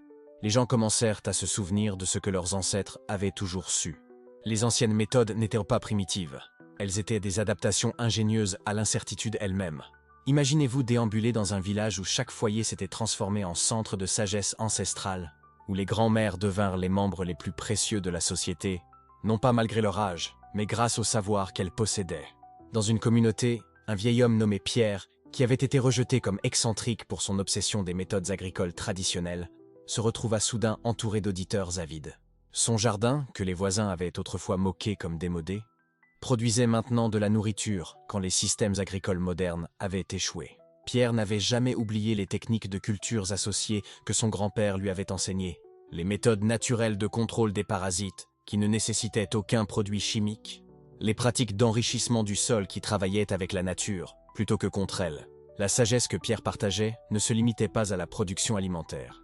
les gens commencèrent à se souvenir de ce que leurs ancêtres avaient toujours su. Les anciennes méthodes n'étaient pas primitives. Elles étaient des adaptations ingénieuses à l'incertitude elle-même. Imaginez-vous déambuler dans un village où chaque foyer s'était transformé en centre de sagesse ancestrale, où les grands-mères devinrent les membres les plus précieux de la société, non pas malgré leur âge, mais grâce au savoir qu'elles possédaient. Dans une communauté, un vieil homme nommé Pierre, qui avait été rejeté comme excentrique pour son obsession des méthodes agricoles traditionnelles, se retrouva soudain entouré d'auditeurs avides. Son jardin, que les voisins avaient autrefois moqué comme démodé, produisait maintenant de la nourriture quand les systèmes agricoles modernes avaient échoué. Pierre n'avait jamais oublié les techniques de cultures associées que son grand-père lui avait enseignées, les méthodes naturelles de contrôle des parasites qui ne nécessitaient aucun produit chimique, les pratiques d'enrichissement du sol qui travaillaient avec la nature plutôt que contre elle. La sagesse que Pierre partageait ne se limitait pas à la production alimentaire.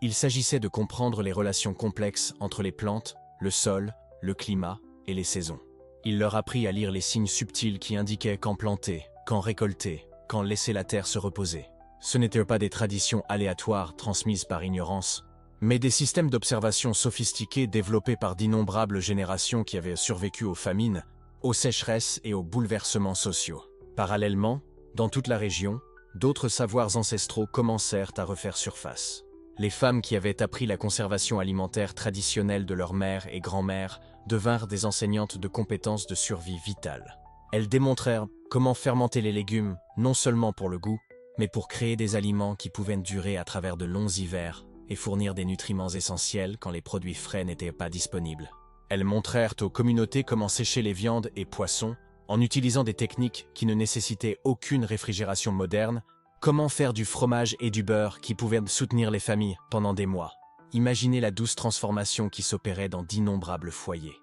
Il s'agissait de comprendre les relations complexes entre les plantes, le sol, le climat et les saisons. Il leur apprit à lire les signes subtils qui indiquaient quand planter, quand récolter, quand laisser la terre se reposer. Ce n'étaient pas des traditions aléatoires transmises par ignorance, mais des systèmes d'observation sophistiqués développés par d'innombrables générations qui avaient survécu aux famines, aux sécheresses et aux bouleversements sociaux. Parallèlement, dans toute la région, d'autres savoirs ancestraux commencèrent à refaire surface. Les femmes qui avaient appris la conservation alimentaire traditionnelle de leur mère et grand-mère devinrent des enseignantes de compétences de survie vitale. Elles démontrèrent comment fermenter les légumes, non seulement pour le goût, mais pour créer des aliments qui pouvaient durer à travers de longs hivers et fournir des nutriments essentiels quand les produits frais n'étaient pas disponibles. Elles montrèrent aux communautés comment sécher les viandes et poissons en utilisant des techniques qui ne nécessitaient aucune réfrigération moderne, comment faire du fromage et du beurre qui pouvaient soutenir les familles pendant des mois. Imaginez la douce transformation qui s'opérait dans d'innombrables foyers.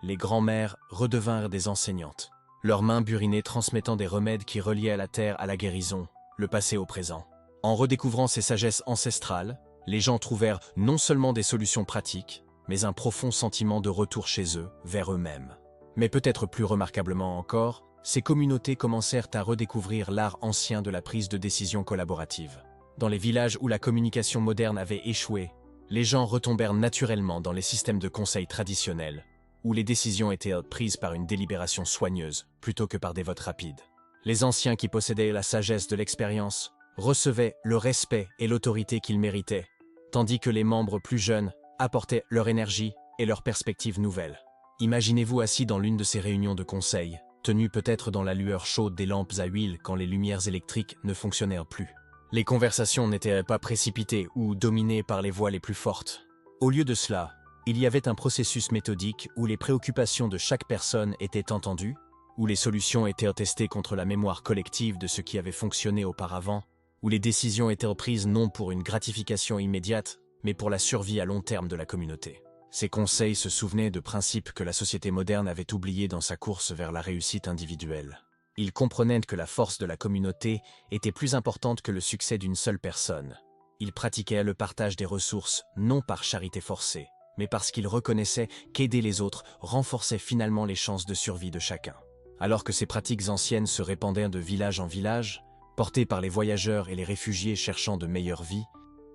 Les grands-mères redevinrent des enseignantes, leurs mains burinées transmettant des remèdes qui reliaient la terre à la guérison, le passé au présent. En redécouvrant ces sagesses ancestrales, les gens trouvèrent non seulement des solutions pratiques, mais un profond sentiment de retour chez eux, vers eux-mêmes. Mais peut-être plus remarquablement encore, ces communautés commencèrent à redécouvrir l'art ancien de la prise de décision collaborative. Dans les villages où la communication moderne avait échoué, les gens retombèrent naturellement dans les systèmes de conseil traditionnels, où les décisions étaient prises par une délibération soigneuse plutôt que par des votes rapides. Les anciens qui possédaient la sagesse de l'expérience recevaient le respect et l'autorité qu'ils méritaient, tandis que les membres plus jeunes apportaient leur énergie et leurs perspectives nouvelles. Imaginez-vous assis dans l'une de ces réunions de conseil, tenu peut-être dans la lueur chaude des lampes à huile quand les lumières électriques ne fonctionnèrent plus. Les conversations n'étaient pas précipitées ou dominées par les voix les plus fortes. Au lieu de cela, il y avait un processus méthodique où les préoccupations de chaque personne étaient entendues, où les solutions étaient testées contre la mémoire collective de ce qui avait fonctionné auparavant, où les décisions étaient prises non pour une gratification immédiate, mais pour la survie à long terme de la communauté. Ces conseils se souvenaient de principes que la société moderne avait oubliés dans sa course vers la réussite individuelle. Ils comprenaient que la force de la communauté était plus importante que le succès d'une seule personne. Ils pratiquaient le partage des ressources non par charité forcée, mais parce qu'ils reconnaissaient qu'aider les autres renforçait finalement les chances de survie de chacun. Alors que ces pratiques anciennes se répandaient de village en village, portées par les voyageurs et les réfugiés cherchant de meilleures vies,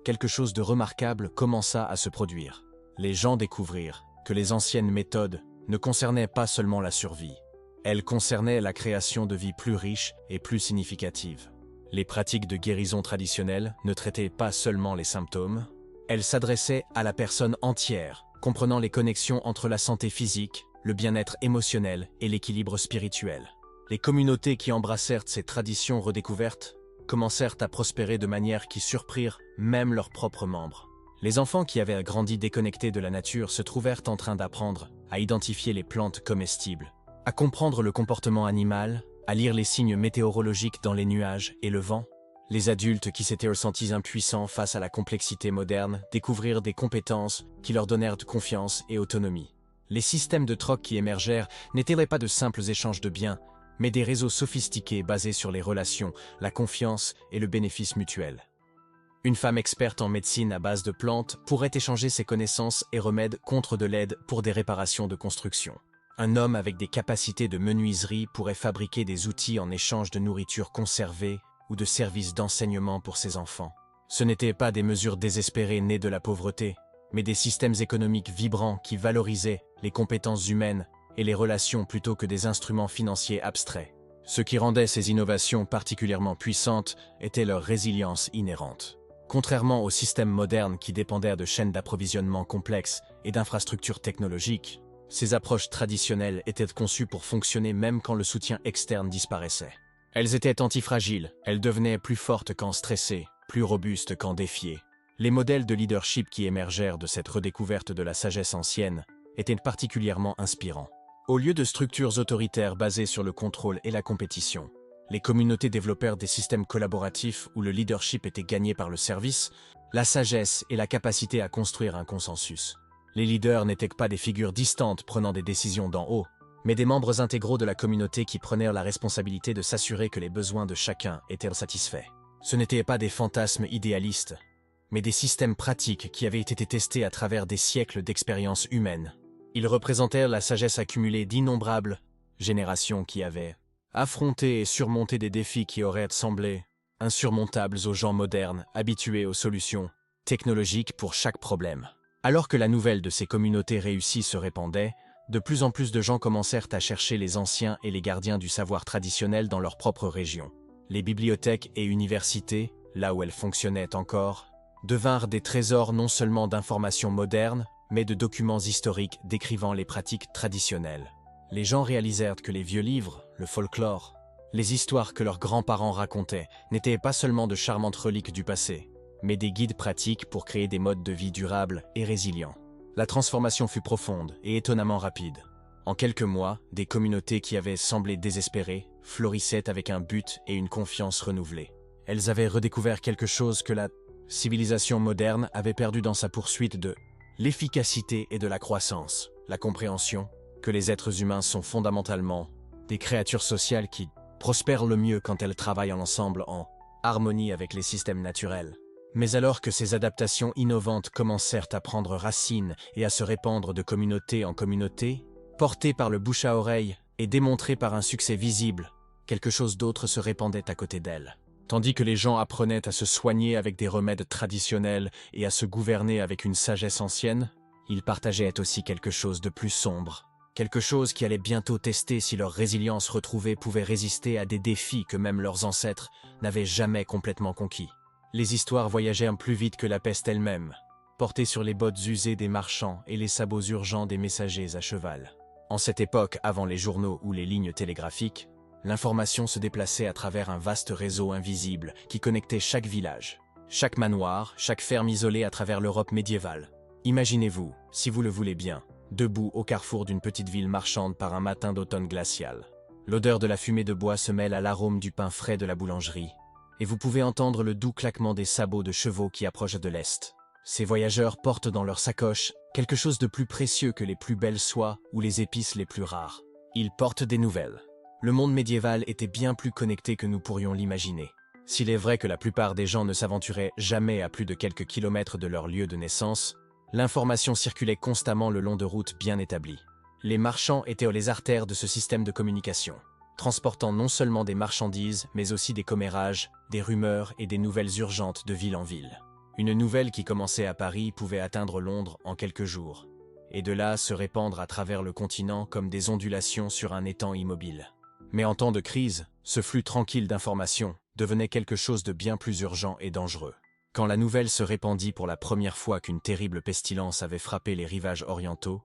quelque chose de remarquable commença à se produire. Les gens découvrirent que les anciennes méthodes ne concernaient pas seulement la survie. Elles concernaient la création de vies plus riches et plus significatives. Les pratiques de guérison traditionnelles ne traitaient pas seulement les symptômes, elles s'adressaient à la personne entière, comprenant les connexions entre la santé physique, le bien-être émotionnel et l'équilibre spirituel. Les communautés qui embrassèrent ces traditions redécouvertes commencèrent à prospérer de manière qui surprirent même leurs propres membres. Les enfants qui avaient grandi déconnectés de la nature se trouvèrent en train d'apprendre à identifier les plantes comestibles, à comprendre le comportement animal, à lire les signes météorologiques dans les nuages et le vent. Les adultes qui s'étaient ressentis impuissants face à la complexité moderne découvrirent des compétences qui leur donnèrent de confiance et autonomie. Les systèmes de troc qui émergèrent n'étaient pas de simples échanges de biens, mais des réseaux sophistiqués basés sur les relations, la confiance et le bénéfice mutuel. Une femme experte en médecine à base de plantes pourrait échanger ses connaissances et remèdes contre de l'aide pour des réparations de construction. Un homme avec des capacités de menuiserie pourrait fabriquer des outils en échange de nourriture conservée ou de services d'enseignement pour ses enfants. Ce n'étaient pas des mesures désespérées nées de la pauvreté, mais des systèmes économiques vibrants qui valorisaient les compétences humaines et les relations plutôt que des instruments financiers abstraits. Ce qui rendait ces innovations particulièrement puissantes était leur résilience inhérente. Contrairement aux systèmes modernes qui dépendaient de chaînes d'approvisionnement complexes et d'infrastructures technologiques, ces approches traditionnelles étaient conçues pour fonctionner même quand le soutien externe disparaissait. Elles étaient antifragiles, elles devenaient plus fortes quand stressées, plus robustes quand défiées. Les modèles de leadership qui émergèrent de cette redécouverte de la sagesse ancienne étaient particulièrement inspirants. Au lieu de structures autoritaires basées sur le contrôle et la compétition, les communautés développèrent des systèmes collaboratifs où le leadership était gagné par le service, la sagesse et la capacité à construire un consensus. Les leaders n'étaient pas des figures distantes prenant des décisions d'en haut, mais des membres intégraux de la communauté qui prenaient la responsabilité de s'assurer que les besoins de chacun étaient satisfaits. Ce n'étaient pas des fantasmes idéalistes, mais des systèmes pratiques qui avaient été testés à travers des siècles d'expérience humaine. Ils représentèrent la sagesse accumulée d'innombrables générations qui avaient affronté et surmonté des défis qui auraient semblé insurmontables aux gens modernes habitués aux solutions technologiques pour chaque problème. Alors que la nouvelle de ces communautés réussies se répandait, de plus en plus de gens commencèrent à chercher les anciens et les gardiens du savoir traditionnel dans leur propre région. Les bibliothèques et universités, là où elles fonctionnaient encore, devinrent des trésors non seulement d'informations modernes, mais de documents historiques décrivant les pratiques traditionnelles. Les gens réalisèrent que les vieux livres, le folklore, les histoires que leurs grands-parents racontaient n'étaient pas seulement de charmantes reliques du passé, mais des guides pratiques pour créer des modes de vie durables et résilients. La transformation fut profonde et étonnamment rapide. En quelques mois, des communautés qui avaient semblé désespérées florissaient avec un but et une confiance renouvelée. Elles avaient redécouvert quelque chose que la civilisation moderne avait perdu dans sa poursuite de l'efficacité et de la croissance, la compréhension que les êtres humains sont fondamentalement des créatures sociales qui prospèrent le mieux quand elles travaillent ensemble en harmonie avec les systèmes naturels. Mais alors que ces adaptations innovantes commencèrent à prendre racine et à se répandre de communauté en communauté, portées par le bouche à oreille et démontrées par un succès visible, quelque chose d'autre se répandait à côté d'elles. Tandis que les gens apprenaient à se soigner avec des remèdes traditionnels et à se gouverner avec une sagesse ancienne, ils partageaient aussi quelque chose de plus sombre, quelque chose qui allait bientôt tester si leur résilience retrouvée pouvait résister à des défis que même leurs ancêtres n'avaient jamais complètement conquis. Les histoires voyagèrent plus vite que la peste elle-même. portés sur les bottes usées des marchands et les sabots urgents des messagers à cheval. En cette époque, avant les journaux ou les lignes télégraphiques, l'information se déplaçait à travers un vaste réseau invisible qui connectait chaque village, chaque manoir, chaque ferme isolée à travers l'Europe médiévale. Imaginez-vous, si vous le voulez bien, debout au carrefour d'une petite ville marchande par un matin d'automne glacial. L'odeur de la fumée de bois se mêle à l'arôme du pain frais de la boulangerie, et vous pouvez entendre le doux claquement des sabots de chevaux qui approchent de l'est. Ces voyageurs portent dans leurs sacoches quelque chose de plus précieux que les plus belles soies ou les épices les plus rares. Ils portent des nouvelles. Le monde médiéval était bien plus connecté que nous pourrions l'imaginer. S'il est vrai que la plupart des gens ne s'aventuraient jamais à plus de quelques kilomètres de leur lieu de naissance, l'information circulait constamment le long de routes bien établies. Les marchands étaient les artères de ce système de communication, transportant non seulement des marchandises, mais aussi des commérages, des rumeurs et des nouvelles urgentes de ville en ville. Une nouvelle qui commençait à Paris pouvait atteindre Londres en quelques jours, et de là se répandre à travers le continent comme des ondulations sur un étang immobile. Mais en temps de crise, ce flux tranquille d'informations devenait quelque chose de bien plus urgent et dangereux. Quand la nouvelle se répandit pour la première fois qu'une terrible pestilence avait frappé les rivages orientaux,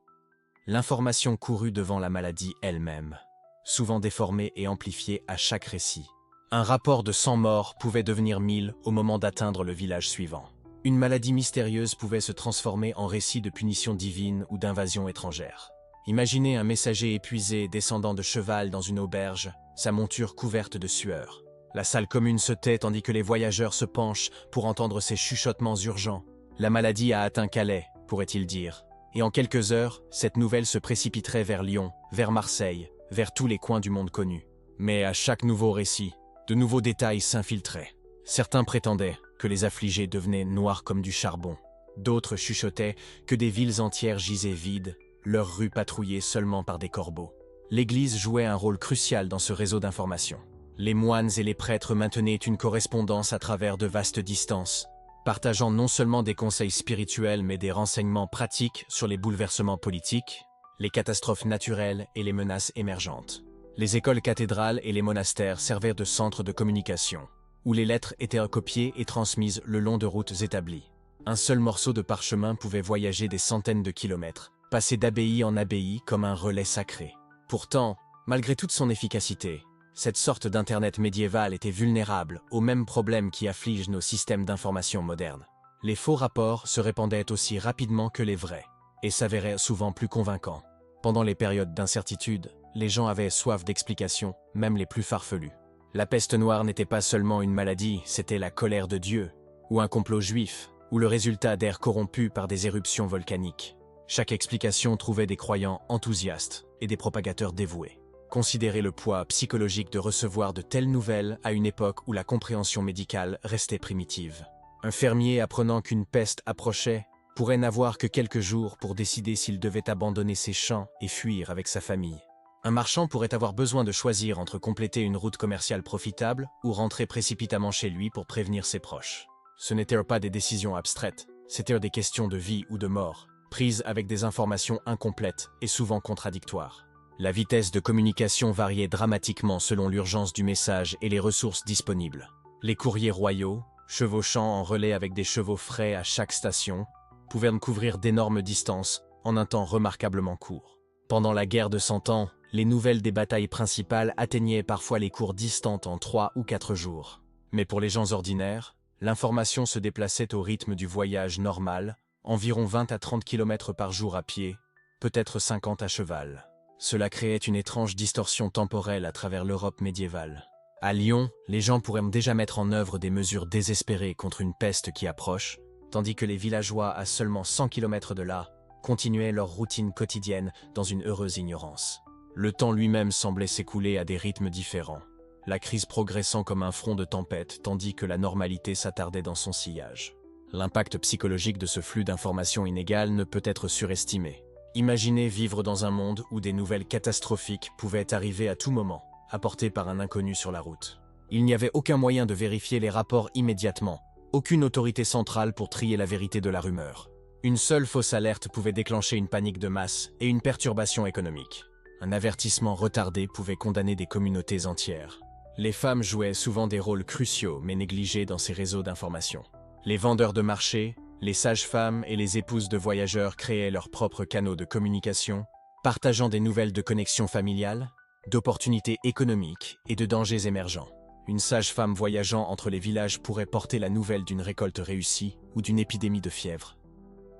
l'information courut devant la maladie elle-même, souvent déformée et amplifiée à chaque récit. Un rapport de 100 morts pouvait devenir 1000 au moment d'atteindre le village suivant. Une maladie mystérieuse pouvait se transformer en récit de punition divine ou d'invasion étrangère. Imaginez un messager épuisé descendant de cheval dans une auberge, sa monture couverte de sueur. La salle commune se tait tandis que les voyageurs se penchent pour entendre ces chuchotements urgents. La maladie a atteint Calais, pourrait-il dire. Et en quelques heures, cette nouvelle se précipiterait vers Lyon, vers Marseille, vers tous les coins du monde connu. Mais à chaque nouveau récit, de nouveaux détails s'infiltraient. Certains prétendaient que les affligés devenaient noirs comme du charbon. D'autres chuchotaient que des villes entières gisaient vides, leurs rues patrouillées seulement par des corbeaux. L'Église jouait un rôle crucial dans ce réseau d'informations. Les moines et les prêtres maintenaient une correspondance à travers de vastes distances, partageant non seulement des conseils spirituels mais des renseignements pratiques sur les bouleversements politiques, les catastrophes naturelles et les menaces émergentes. Les écoles cathédrales et les monastères servaient de centres de communication, où les lettres étaient recopiées et transmises le long de routes établies. Un seul morceau de parchemin pouvait voyager des centaines de kilomètres, passer d'abbaye en abbaye comme un relais sacré. Pourtant, malgré toute son efficacité, cette sorte d'Internet médiéval était vulnérable aux mêmes problèmes qui affligent nos systèmes d'information modernes. Les faux rapports se répandaient aussi rapidement que les vrais, et s'avéraient souvent plus convaincants. Pendant les périodes d'incertitude, les gens avaient soif d'explications, même les plus farfelues. La peste noire n'était pas seulement une maladie, c'était la colère de Dieu, ou un complot juif, ou le résultat d'airs corrompus par des éruptions volcaniques. Chaque explication trouvait des croyants enthousiastes et des propagateurs dévoués. Considérez le poids psychologique de recevoir de telles nouvelles à une époque où la compréhension médicale restait primitive. Un fermier apprenant qu'une peste approchait pourrait n'avoir que quelques jours pour décider s'il devait abandonner ses champs et fuir avec sa famille. Un marchand pourrait avoir besoin de choisir entre compléter une route commerciale profitable ou rentrer précipitamment chez lui pour prévenir ses proches. Ce n'étaient pas des décisions abstraites, c'étaient des questions de vie ou de mort, prises avec des informations incomplètes et souvent contradictoires. La vitesse de communication variait dramatiquement selon l'urgence du message et les ressources disponibles. Les courriers royaux, chevauchant en relais avec des chevaux frais à chaque station, pouvaient couvrir d'énormes distances en un temps remarquablement court. Pendant la guerre de 100 ans, les nouvelles des batailles principales atteignaient parfois les cours distantes en 3 ou 4 jours. Mais pour les gens ordinaires, l'information se déplaçait au rythme du voyage normal, environ 20 à 30 km par jour à pied, peut-être 50 à cheval. Cela créait une étrange distorsion temporelle à travers l'Europe médiévale. À Lyon, les gens pourraient déjà mettre en œuvre des mesures désespérées contre une peste qui approche, tandis que les villageois à seulement 100 km de là continuaient leur routine quotidienne dans une heureuse ignorance. Le temps lui-même semblait s'écouler à des rythmes différents, la crise progressant comme un front de tempête tandis que la normalité s'attardait dans son sillage. L'impact psychologique de ce flux d'informations inégales ne peut être surestimé. Imaginez vivre dans un monde où des nouvelles catastrophiques pouvaient arriver à tout moment, apportées par un inconnu sur la route. Il n'y avait aucun moyen de vérifier les rapports immédiatement, aucune autorité centrale pour trier la vérité de la rumeur. Une seule fausse alerte pouvait déclencher une panique de masse et une perturbation économique. Un avertissement retardé pouvait condamner des communautés entières. Les femmes jouaient souvent des rôles cruciaux mais négligés dans ces réseaux d'information. Les vendeurs de marché, Les sages-femmes et les épouses de voyageurs créaient leurs propres canaux de communication, partageant des nouvelles de connexions familiales, d'opportunités économiques et de dangers émergents. Une sage-femme voyageant entre les villages pourrait porter la nouvelle d'une récolte réussie ou d'une épidémie de fièvre.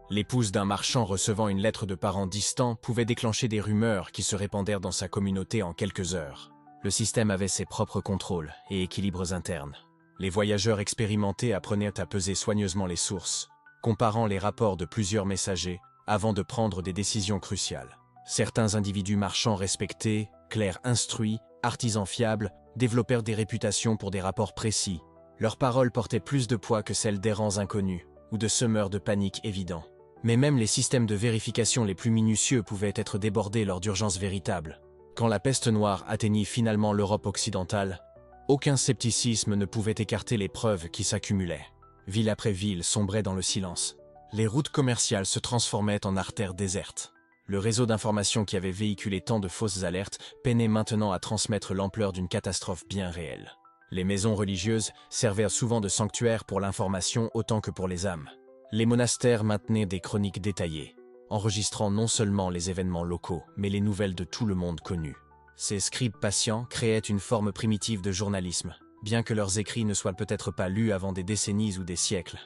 L'épouse d'un marchand recevant une lettre de parents distants pouvait déclencher des rumeurs qui se répandèrent dans sa communauté en quelques heures. Le système avait ses propres contrôles et équilibres internes. Les voyageurs expérimentés apprenaient à peser soigneusement les sources, comparant les rapports de plusieurs messagers avant de prendre des décisions cruciales. Certains individus marchands respectés, clercs instruits, artisans fiables, développèrent des réputations pour des rapports précis. Leurs paroles portaient plus de poids que celles d'errants inconnus ou de semeurs de panique évidents. Mais même les systèmes de vérification les plus minutieux pouvaient être débordés lors d'urgences véritables. Quand la peste noire atteignit finalement l'Europe occidentale, aucun scepticisme ne pouvait écarter les preuves qui s'accumulaient. Ville après ville sombrait dans le silence. Les routes commerciales se transformaient en artères désertes. Le réseau d'information qui avait véhiculé tant de fausses alertes peinait maintenant à transmettre l'ampleur d'une catastrophe bien réelle. Les maisons religieuses servaient souvent de sanctuaire pour l'information autant que pour les âmes. Les monastères maintenaient des chroniques détaillées, enregistrant non seulement les événements locaux, mais les nouvelles de tout le monde connu. Ces scribes patients créaient une forme primitive de journalisme, bien que leurs écrits ne soient peut-être pas lus avant des décennies ou des siècles.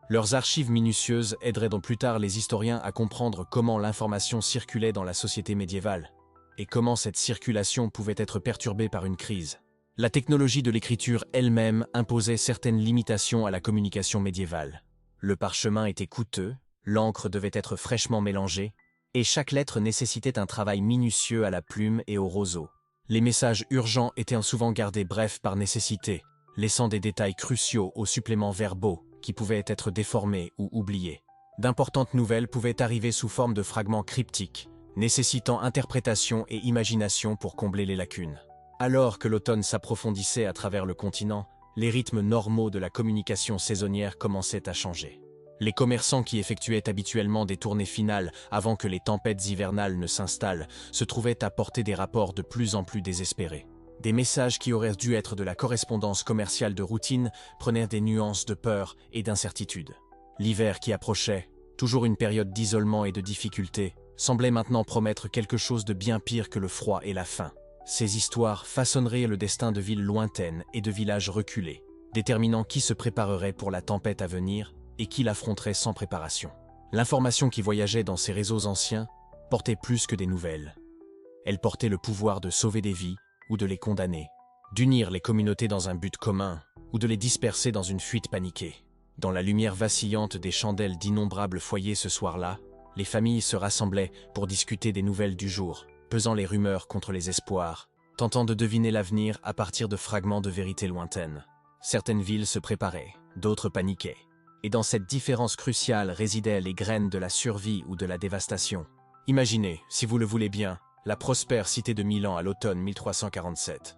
Leurs archives minutieuses aideraient donc plus tard les historiens à comprendre comment l'information circulait dans la société médiévale, et comment cette circulation pouvait être perturbée par une crise. La technologie de l'écriture elle-même imposait certaines limitations à la communication médiévale. Le parchemin était coûteux, l'encre devait être fraîchement mélangée, et chaque lettre nécessitait un travail minutieux à la plume et au roseau. Les messages urgents étaient souvent gardés brefs par nécessité, laissant des détails cruciaux aux suppléments verbaux qui pouvaient être déformés ou oubliés. D'importantes nouvelles pouvaient arriver sous forme de fragments cryptiques, nécessitant interprétation et imagination pour combler les lacunes. Alors que l'automne s'approfondissait à travers le continent, les rythmes normaux de la communication saisonnière commençaient à changer. Les commerçants qui effectuaient habituellement des tournées finales avant que les tempêtes hivernales ne s'installent se trouvaient à porter des rapports de plus en plus désespérés. Des messages qui auraient dû être de la correspondance commerciale de routine prenaient des nuances de peur et d'incertitude. L'hiver qui approchait, toujours une période d'isolement et de difficulté, semblait maintenant promettre quelque chose de bien pire que le froid et la faim. Ces histoires façonneraient le destin de villes lointaines et de villages reculés, déterminant qui se préparerait pour la tempête à venir et qui l'affronterait sans préparation. L'information qui voyageait dans ces réseaux anciens portait plus que des nouvelles. Elle portait le pouvoir de sauver des vies ou de les condamner, d'unir les communautés dans un but commun ou de les disperser dans une fuite paniquée. Dans la lumière vacillante des chandelles d'innombrables foyers ce soir-là, les familles se rassemblaient pour discuter des nouvelles du jour, pesant les rumeurs contre les espoirs, tentant de deviner l'avenir à partir de fragments de vérité lointaines. Certaines villes se préparaient, d'autres paniquaient. Et dans cette différence cruciale résidaient les graines de la survie ou de la dévastation. Imaginez, si vous le voulez bien, la prospère cité de Milan à l'automne 1347.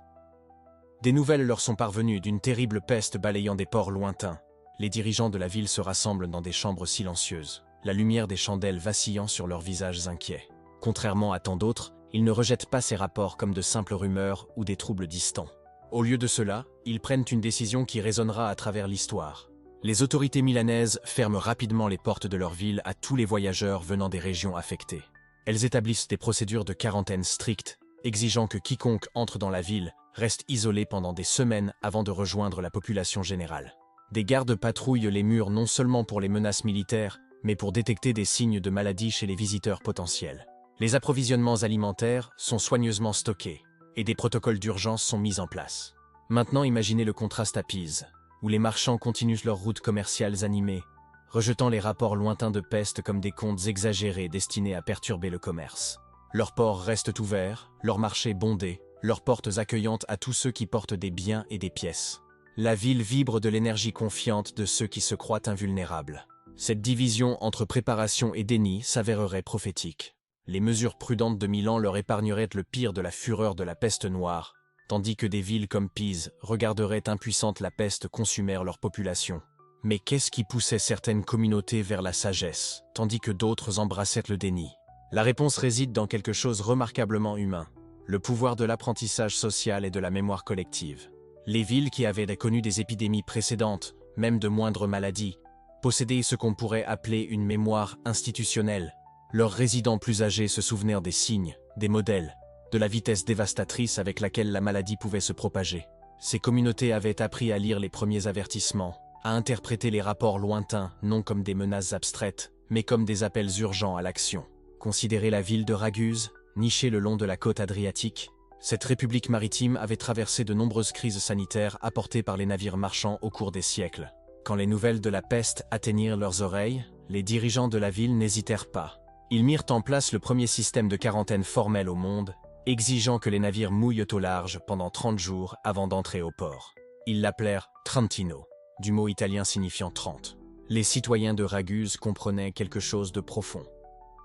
Des nouvelles leur sont parvenues d'une terrible peste balayant des ports lointains. Les dirigeants de la ville se rassemblent dans des chambres silencieuses, la lumière des chandelles vacillant sur leurs visages inquiets. Contrairement à tant d'autres, ils ne rejettent pas ces rapports comme de simples rumeurs ou des troubles distants. Au lieu de cela, ils prennent une décision qui résonnera à travers l'histoire. Les autorités milanaises ferment rapidement les portes de leur ville à tous les voyageurs venant des régions affectées. Elles établissent des procédures de quarantaine strictes, exigeant que quiconque entre dans la ville reste isolé pendant des semaines avant de rejoindre la population générale. Des gardes patrouillent les murs non seulement pour les menaces militaires, mais pour détecter des signes de maladie chez les visiteurs potentiels. Les approvisionnements alimentaires sont soigneusement stockés, et des protocoles d'urgence sont mis en place. Maintenant imaginez le contraste à Pise, où les marchands continuent leurs routes commerciales animées, rejetant les rapports lointains de peste comme des contes exagérés destinés à perturber le commerce. Leurs ports restent ouverts, leurs marchés bondés, leurs portes accueillantes à tous ceux qui portent des biens et des pièces. La ville vibre de l'énergie confiante de ceux qui se croient invulnérables. Cette division entre préparation et déni s'avérerait prophétique. Les mesures prudentes de Milan leur épargneraient le pire de la fureur de la peste noire, tandis que des villes comme Pise regarderaient impuissantes la peste consumer leur population. Mais qu'est-ce qui poussait certaines communautés vers la sagesse, tandis que d'autres embrassaient le déni? La réponse réside dans quelque chose remarquablement humain, le pouvoir de l'apprentissage social et de la mémoire collective. Les villes qui avaient connu des épidémies précédentes, même de moindres maladies, possédaient ce qu'on pourrait appeler une mémoire institutionnelle. Leurs résidents plus âgés se souvenaient des signes, des modèles, de la vitesse dévastatrice avec laquelle la maladie pouvait se propager. Ces communautés avaient appris à lire les premiers avertissements, à interpréter les rapports lointains non comme des menaces abstraites, mais comme des appels urgents à l'action. Considérez la ville de Raguse, nichée le long de la côte adriatique. Cette république maritime avait traversé de nombreuses crises sanitaires apportées par les navires marchands au cours des siècles. Quand les nouvelles de la peste atteignirent leurs oreilles, les dirigeants de la ville n'hésitèrent pas. Ils mirent en place le premier système de quarantaine formel au monde, exigeant que les navires mouillent au large pendant 30 jours avant d'entrer au port. Ils l'appelèrent Trentino, du mot italien signifiant 30. Les citoyens de Raguse comprenaient quelque chose de profond,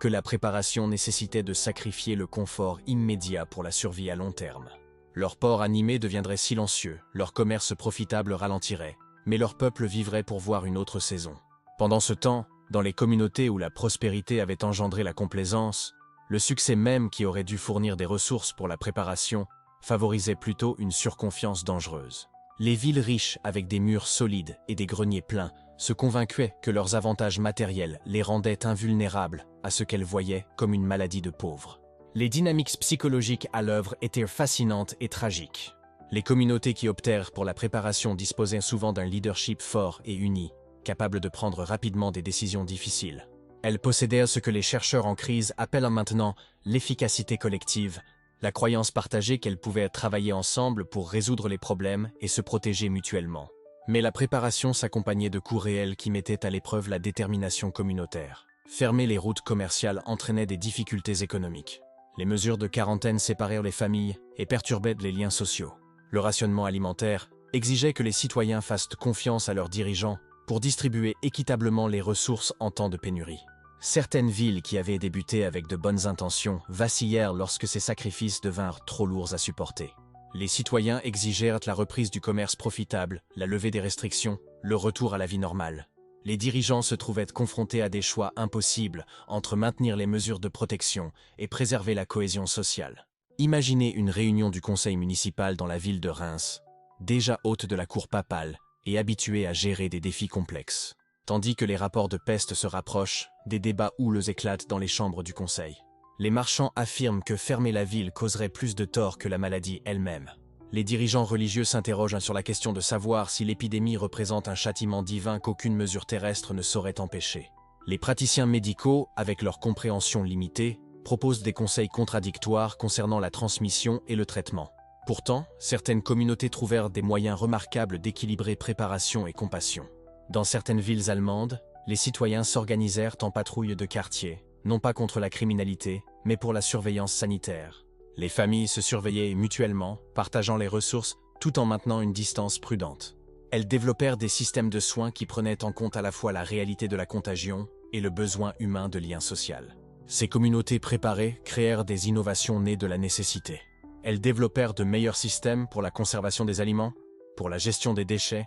que la préparation nécessitait de sacrifier le confort immédiat pour la survie à long terme. Leur port animé deviendrait silencieux, leur commerce profitable ralentirait, mais leur peuple vivrait pour voir une autre saison. Pendant ce temps, dans les communautés où la prospérité avait engendré la complaisance, le succès même qui aurait dû fournir des ressources pour la préparation favorisait plutôt une surconfiance dangereuse. Les villes riches avec des murs solides et des greniers pleins se convainquaient que leurs avantages matériels les rendaient invulnérables à ce qu'elles voyaient comme une maladie de pauvres. Les dynamiques psychologiques à l'œuvre étaient fascinantes et tragiques. Les communautés qui optèrent pour la préparation disposaient souvent d'un leadership fort et uni, capable de prendre rapidement des décisions difficiles. Elles possédaient ce que les chercheurs en crise appellent maintenant l'efficacité collective, la croyance partagée qu'elles pouvaient travailler ensemble pour résoudre les problèmes et se protéger mutuellement. Mais la préparation s'accompagnait de coûts réels qui mettaient à l'épreuve la détermination communautaire. Fermer les routes commerciales entraînait des difficultés économiques. Les mesures de quarantaine séparèrent les familles et perturbaient les liens sociaux. Le rationnement alimentaire exigeait que les citoyens fassent confiance à leurs dirigeants pour distribuer équitablement les ressources en temps de pénurie. Certaines villes qui avaient débuté avec de bonnes intentions vacillèrent lorsque ces sacrifices devinrent trop lourds à supporter. Les citoyens exigèrent la reprise du commerce profitable, la levée des restrictions, le retour à la vie normale. Les dirigeants se trouvaient confrontés à des choix impossibles entre maintenir les mesures de protection et préserver la cohésion sociale. Imaginez une réunion du conseil municipal dans la ville de Reims, déjà hôte de la cour papale et habituée à gérer des défis complexes. Tandis que les rapports de peste se rapprochent, des débats houleux éclatent dans les chambres du conseil. Les marchands affirment que fermer la ville causerait plus de tort que la maladie elle-même. Les dirigeants religieux s'interrogent sur la question de savoir si l'épidémie représente un châtiment divin qu'aucune mesure terrestre ne saurait empêcher. Les praticiens médicaux, avec leur compréhension limitée, proposent des conseils contradictoires concernant la transmission et le traitement. Pourtant, certaines communautés trouvèrent des moyens remarquables d'équilibrer préparation et compassion. Dans certaines villes allemandes, les citoyens s'organisèrent en patrouilles de quartier, non pas contre la criminalité, mais pour la surveillance sanitaire. Les familles se surveillaient mutuellement, partageant les ressources tout en maintenant une distance prudente. Elles développèrent des systèmes de soins qui prenaient en compte à la fois la réalité de la contagion et le besoin humain de lien social. Ces communautés préparées créèrent des innovations nées de la nécessité. Elles développèrent de meilleurs systèmes pour la conservation des aliments, pour la gestion des déchets,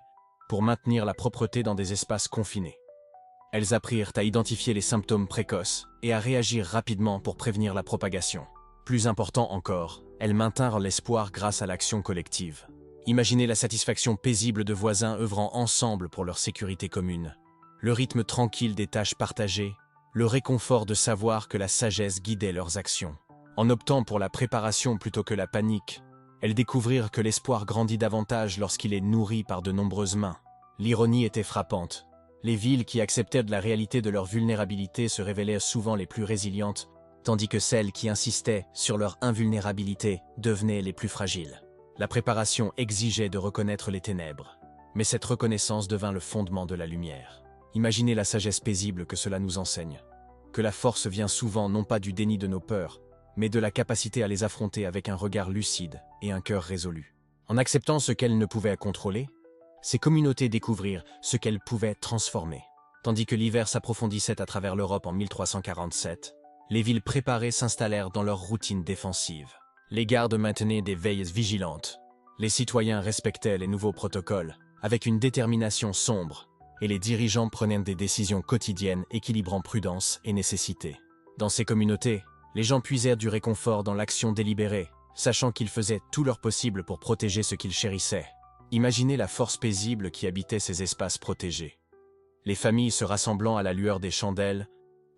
pour maintenir la propreté dans des espaces confinés. Elles apprirent à identifier les symptômes précoces et à réagir rapidement pour prévenir la propagation. Plus important encore, elles maintinrent l'espoir grâce à l'action collective. Imaginez la satisfaction paisible de voisins œuvrant ensemble pour leur sécurité commune. Le rythme tranquille des tâches partagées, le réconfort de savoir que la sagesse guidait leurs actions. En optant pour la préparation plutôt que la panique, elles découvrirent que l'espoir grandit davantage lorsqu'il est nourri par de nombreuses mains. L'ironie était frappante. Les villes qui acceptaient de la réalité de leur vulnérabilité se révélaient souvent les plus résilientes, tandis que celles qui insistaient sur leur invulnérabilité devenaient les plus fragiles. La préparation exigeait de reconnaître les ténèbres, mais cette reconnaissance devint le fondement de la lumière. Imaginez la sagesse paisible que cela nous enseigne, que la force vient souvent non pas du déni de nos peurs, mais de la capacité à les affronter avec un regard lucide et un cœur résolu. En acceptant ce qu'elles ne pouvaient contrôler, ces communautés découvrirent ce qu'elles pouvaient transformer. Tandis que l'hiver s'approfondissait à travers l'Europe en 1347, les villes préparées s'installèrent dans leur routine défensive. Les gardes maintenaient des veilles vigilantes. Les citoyens respectaient les nouveaux protocoles, avec une détermination sombre, et les dirigeants prenaient des décisions quotidiennes équilibrant prudence et nécessité. Dans ces communautés, les gens puisèrent du réconfort dans l'action délibérée, sachant qu'ils faisaient tout leur possible pour protéger ce qu'ils chérissaient. Imaginez la force paisible qui habitait ces espaces protégés. les familles se rassemblant à la lueur des chandelles,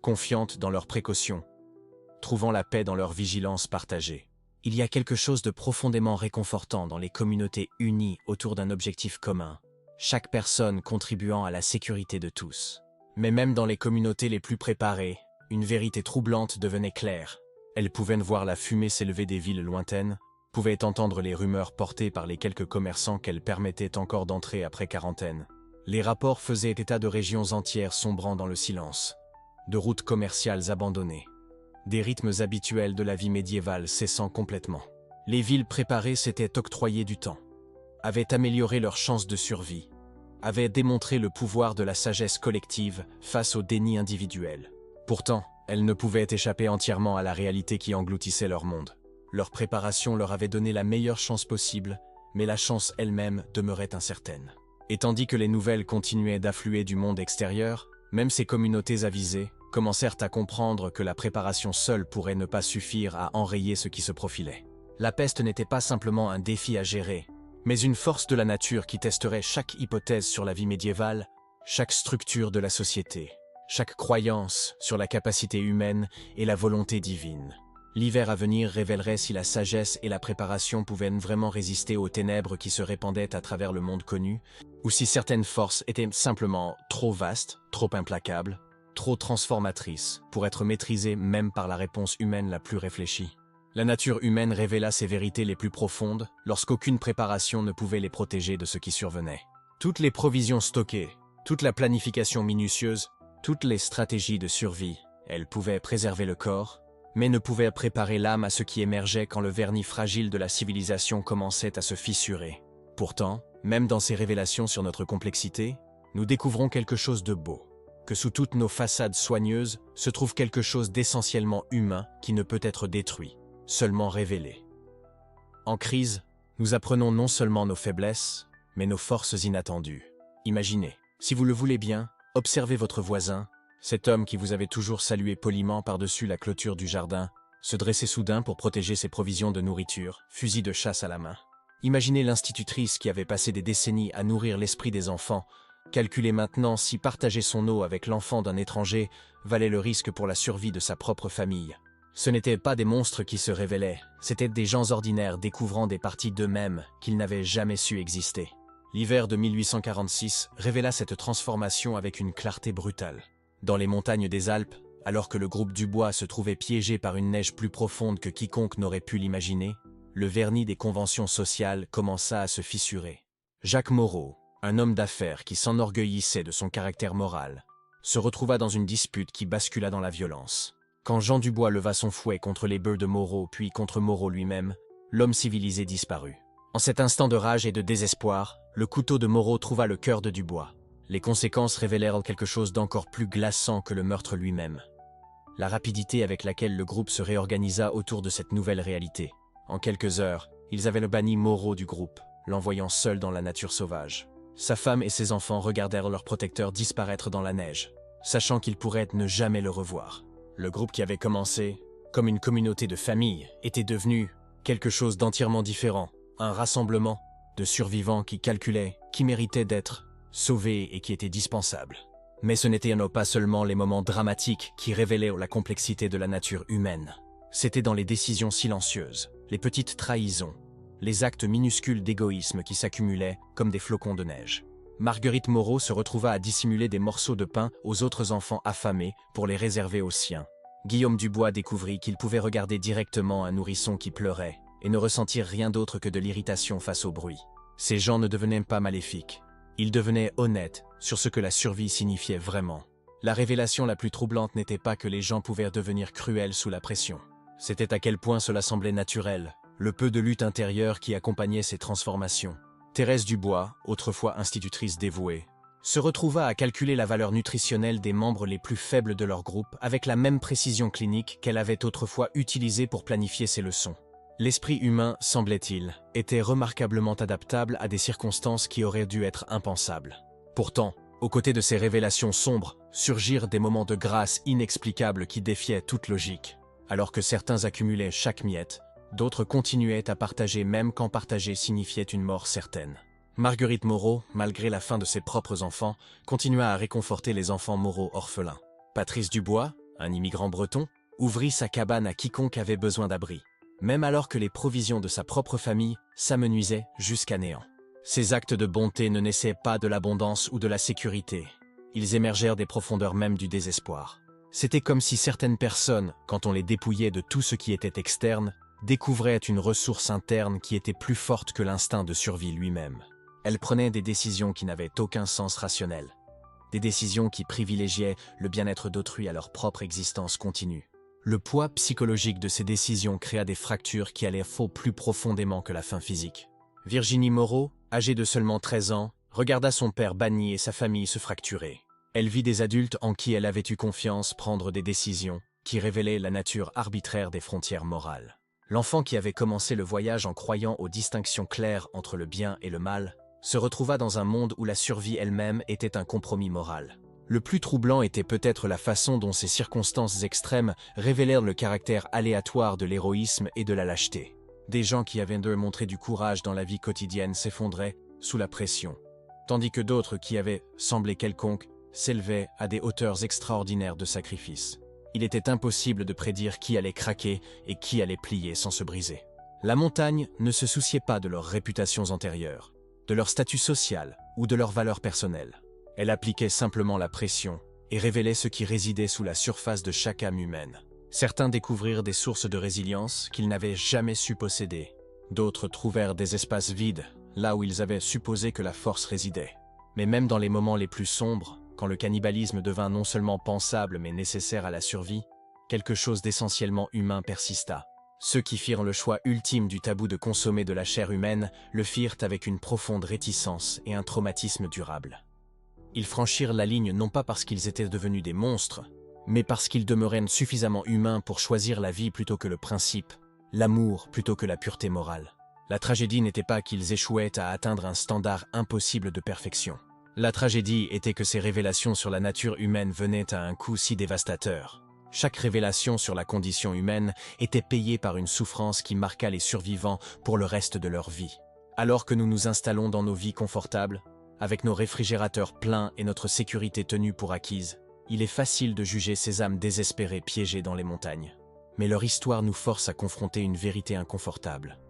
confiantes dans leurs précautions, trouvant la paix dans leur vigilance partagée. Il y a quelque chose de profondément réconfortant dans les communautés unies autour d'un objectif commun, chaque personne contribuant à la sécurité de tous. Mais même dans les communautés les plus préparées, une vérité troublante devenait claire. Elles pouvaient voir la fumée s'élever des villes lointaines, pouvaient entendre les rumeurs portées par les quelques commerçants qu'elles permettaient encore d'entrer après quarantaine. Les rapports faisaient état de régions entières sombrant dans le silence, de routes commerciales abandonnées, des rythmes habituels de la vie médiévale cessant complètement. Les villes préparées s'étaient octroyées du temps, avaient amélioré leurs chances de survie, avaient démontré le pouvoir de la sagesse collective face au déni individuel. Pourtant, elles ne pouvaient échapper entièrement à la réalité qui engloutissait leur monde. Leur préparation leur avait donné la meilleure chance possible, mais la chance elle-même demeurait incertaine. Et tandis que les nouvelles continuaient d'affluer du monde extérieur, même ces communautés avisées commencèrent à comprendre que la préparation seule pourrait ne pas suffire à enrayer ce qui se profilait. La peste n'était pas simplement un défi à gérer, mais une force de la nature qui testerait chaque hypothèse sur la vie médiévale, chaque structure de la société, chaque croyance sur la capacité humaine et la volonté divine. L'hiver à venir révélerait si la sagesse et la préparation pouvaient vraiment résister aux ténèbres qui se répandaient à travers le monde connu, ou si certaines forces étaient simplement trop vastes, trop implacables, trop transformatrices pour être maîtrisées même par la réponse humaine la plus réfléchie. La nature humaine révéla ses vérités les plus profondes lorsqu'aucune préparation ne pouvait les protéger de ce qui survenait. Toutes les provisions stockées, toute la planification minutieuse, toutes les stratégies de survie, elles pouvaient préserver le corps, mais ne pouvaient préparer l'âme à ce qui émergeait quand le vernis fragile de la civilisation commençait à se fissurer. Pourtant, même dans ces révélations sur notre complexité, nous découvrons quelque chose de beau, que sous toutes nos façades soigneuses se trouve quelque chose d'essentiellement humain qui ne peut être détruit, seulement révélé. En crise, nous apprenons non seulement nos faiblesses, mais nos forces inattendues. Imaginez, si vous le voulez bien, observez votre voisin, cet homme qui vous avait toujours salué poliment par-dessus la clôture du jardin, se dressait soudain pour protéger ses provisions de nourriture, fusil de chasse à la main. Imaginez l'institutrice qui avait passé des décennies à nourrir l'esprit des enfants, calculez maintenant si partager son eau avec l'enfant d'un étranger valait le risque pour la survie de sa propre famille. Ce n'étaient pas des monstres qui se révélaient, c'étaient des gens ordinaires découvrant des parties d'eux-mêmes qu'ils n'avaient jamais su exister. L'hiver de 1846 révéla cette transformation avec une clarté brutale. Dans les montagnes des Alpes, alors que le groupe Dubois se trouvait piégé par une neige plus profonde que quiconque n'aurait pu l'imaginer, le vernis des conventions sociales commença à se fissurer. Jacques Moreau, un homme d'affaires qui s'enorgueillissait de son caractère moral, se retrouva dans une dispute qui bascula dans la violence. Quand Jean Dubois leva son fouet contre les bœufs de Moreau puis contre Moreau lui-même, l'homme civilisé disparut. En cet instant de rage et de désespoir, le couteau de Moreau trouva le cœur de Dubois. Les conséquences révélèrent quelque chose d'encore plus glaçant que le meurtre lui-même. La rapidité avec laquelle le groupe se réorganisa autour de cette nouvelle réalité. En quelques heures, ils avaient banni Moreau du groupe, l'envoyant seul dans la nature sauvage. Sa femme et ses enfants regardèrent leur protecteur disparaître dans la neige, sachant qu'ils pourraient ne jamais le revoir. Le groupe qui avait commencé, comme une communauté de famille, était devenu quelque chose d'entièrement différent, un rassemblement de survivants qui calculaient, qui méritaient d'être sauvés et qui étaient dispensables. Mais ce n'étaient pas seulement les moments dramatiques qui révélaient la complexité de la nature humaine. C'était dans les décisions silencieuses, les petites trahisons, les actes minuscules d'égoïsme qui s'accumulaient comme des flocons de neige. Marguerite Moreau se retrouva à dissimuler des morceaux de pain aux autres enfants affamés pour les réserver aux siens. Guillaume Dubois découvrit qu'il pouvait regarder directement un nourrisson qui pleurait et ne ressentir rien d'autre que de l'irritation face au bruit. Ces gens ne devenaient pas maléfiques. Ils devenaient honnêtes sur ce que la survie signifiait vraiment. La révélation la plus troublante n'était pas que les gens pouvaient devenir cruels sous la pression. C'était à quel point cela semblait naturel, le peu de lutte intérieure qui accompagnait ces transformations. Thérèse Dubois, autrefois institutrice dévouée, se retrouva à calculer la valeur nutritionnelle des membres les plus faibles de leur groupe avec la même précision clinique qu'elle avait autrefois utilisée pour planifier ses leçons. L'esprit humain, semblait-il, était remarquablement adaptable à des circonstances qui auraient dû être impensables. Pourtant, aux côtés de ces révélations sombres, surgirent des moments de grâce inexplicables qui défiaient toute logique. Alors que certains accumulaient chaque miette, d'autres continuaient à partager même quand partager signifiait une mort certaine. Marguerite Moreau, malgré la fin de ses propres enfants, continua à réconforter les enfants Moreau orphelins. Patrice Dubois, un immigrant breton, ouvrit sa cabane à quiconque avait besoin d'abri, même alors que les provisions de sa propre famille s'amenuisaient jusqu'à néant. Ces actes de bonté ne naissaient pas de l'abondance ou de la sécurité. Ils émergèrent des profondeurs même du désespoir. C'était comme si certaines personnes, quand on les dépouillait de tout ce qui était externe, découvraient une ressource interne qui était plus forte que l'instinct de survie lui-même. Elles prenaient des décisions qui n'avaient aucun sens rationnel. Des décisions qui privilégiaient le bien-être d'autrui à leur propre existence continue. Le poids psychologique de ces décisions créa des fractures qui allaient plus profondément que la faim physique. Virginie Moreau, âgée de seulement 13 ans, regarda son père banni et sa famille se fracturer. Elle vit des adultes en qui elle avait eu confiance prendre des décisions qui révélaient la nature arbitraire des frontières morales. L'enfant qui avait commencé le voyage en croyant aux distinctions claires entre le bien et le mal se retrouva dans un monde où la survie elle-même était un compromis moral. Le plus troublant était peut-être la façon dont ces circonstances extrêmes révélèrent le caractère aléatoire de l'héroïsme et de la lâcheté. Des gens qui avaient d'eux montré du courage dans la vie quotidienne s'effondraient sous la pression, tandis que d'autres qui avaient semblé quelconques s'élevaient à des hauteurs extraordinaires de sacrifice. Il était impossible de prédire qui allait craquer et qui allait plier sans se briser. La montagne ne se souciait pas de leurs réputations antérieures, de leur statut social ou de leurs valeurs personnelles. Elle appliquait simplement la pression et révélait ce qui résidait sous la surface de chaque âme humaine. Certains découvrirent des sources de résilience qu'ils n'avaient jamais su posséder. D'autres trouvèrent des espaces vides, là où ils avaient supposé que la force résidait. Mais même dans les moments les plus sombres, quand le cannibalisme devint non seulement pensable mais nécessaire à la survie, quelque chose d'essentiellement humain persista. Ceux qui firent le choix ultime du tabou de consommer de la chair humaine le firent avec une profonde réticence et un traumatisme durable. Ils franchirent la ligne non pas parce qu'ils étaient devenus des monstres, mais parce qu'ils demeuraient suffisamment humains pour choisir la vie plutôt que le principe, l'amour plutôt que la pureté morale. La tragédie n'était pas qu'ils échouaient à atteindre un standard impossible de perfection. La tragédie était que ces révélations sur la nature humaine venaient à un coût si dévastateur. Chaque révélation sur la condition humaine était payée par une souffrance qui marqua les survivants pour le reste de leur vie. Alors que nous nous installons dans nos vies confortables, avec nos réfrigérateurs pleins et notre sécurité tenue pour acquise, il est facile de juger ces âmes désespérées piégées dans les montagnes. Mais leur histoire nous force à confronter une vérité inconfortable.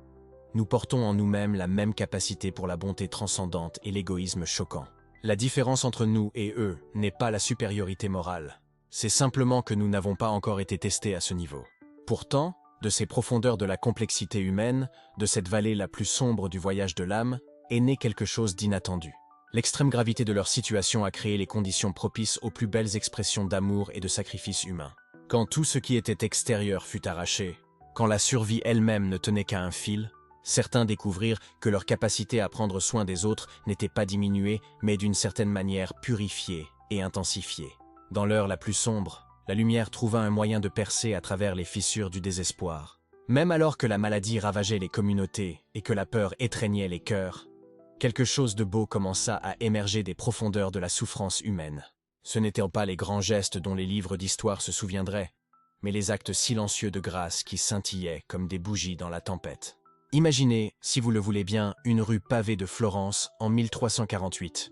Nous portons en nous-mêmes la même capacité pour la bonté transcendante et l'égoïsme choquant. La différence entre nous et eux n'est pas la supériorité morale. C'est simplement que nous n'avons pas encore été testés à ce niveau. Pourtant, de ces profondeurs de la complexité humaine, de cette vallée la plus sombre du voyage de l'âme, est né quelque chose d'inattendu. L'extrême gravité de leur situation a créé les conditions propices aux plus belles expressions d'amour et de sacrifice humain. Quand tout ce qui était extérieur fut arraché, quand la survie elle-même ne tenait qu'à un fil, certains découvrirent que leur capacité à prendre soin des autres n'était pas diminuée, mais d'une certaine manière purifiée et intensifiée. Dans l'heure la plus sombre, la lumière trouva un moyen de percer à travers les fissures du désespoir. Même alors que la maladie ravageait les communautés et que la peur étreignait les cœurs, quelque chose de beau commença à émerger des profondeurs de la souffrance humaine. Ce n'étaient pas les grands gestes dont les livres d'histoire se souviendraient, mais les actes silencieux de grâce qui scintillaient comme des bougies dans la tempête. Imaginez, si vous le voulez bien, une rue pavée de Florence en 1348.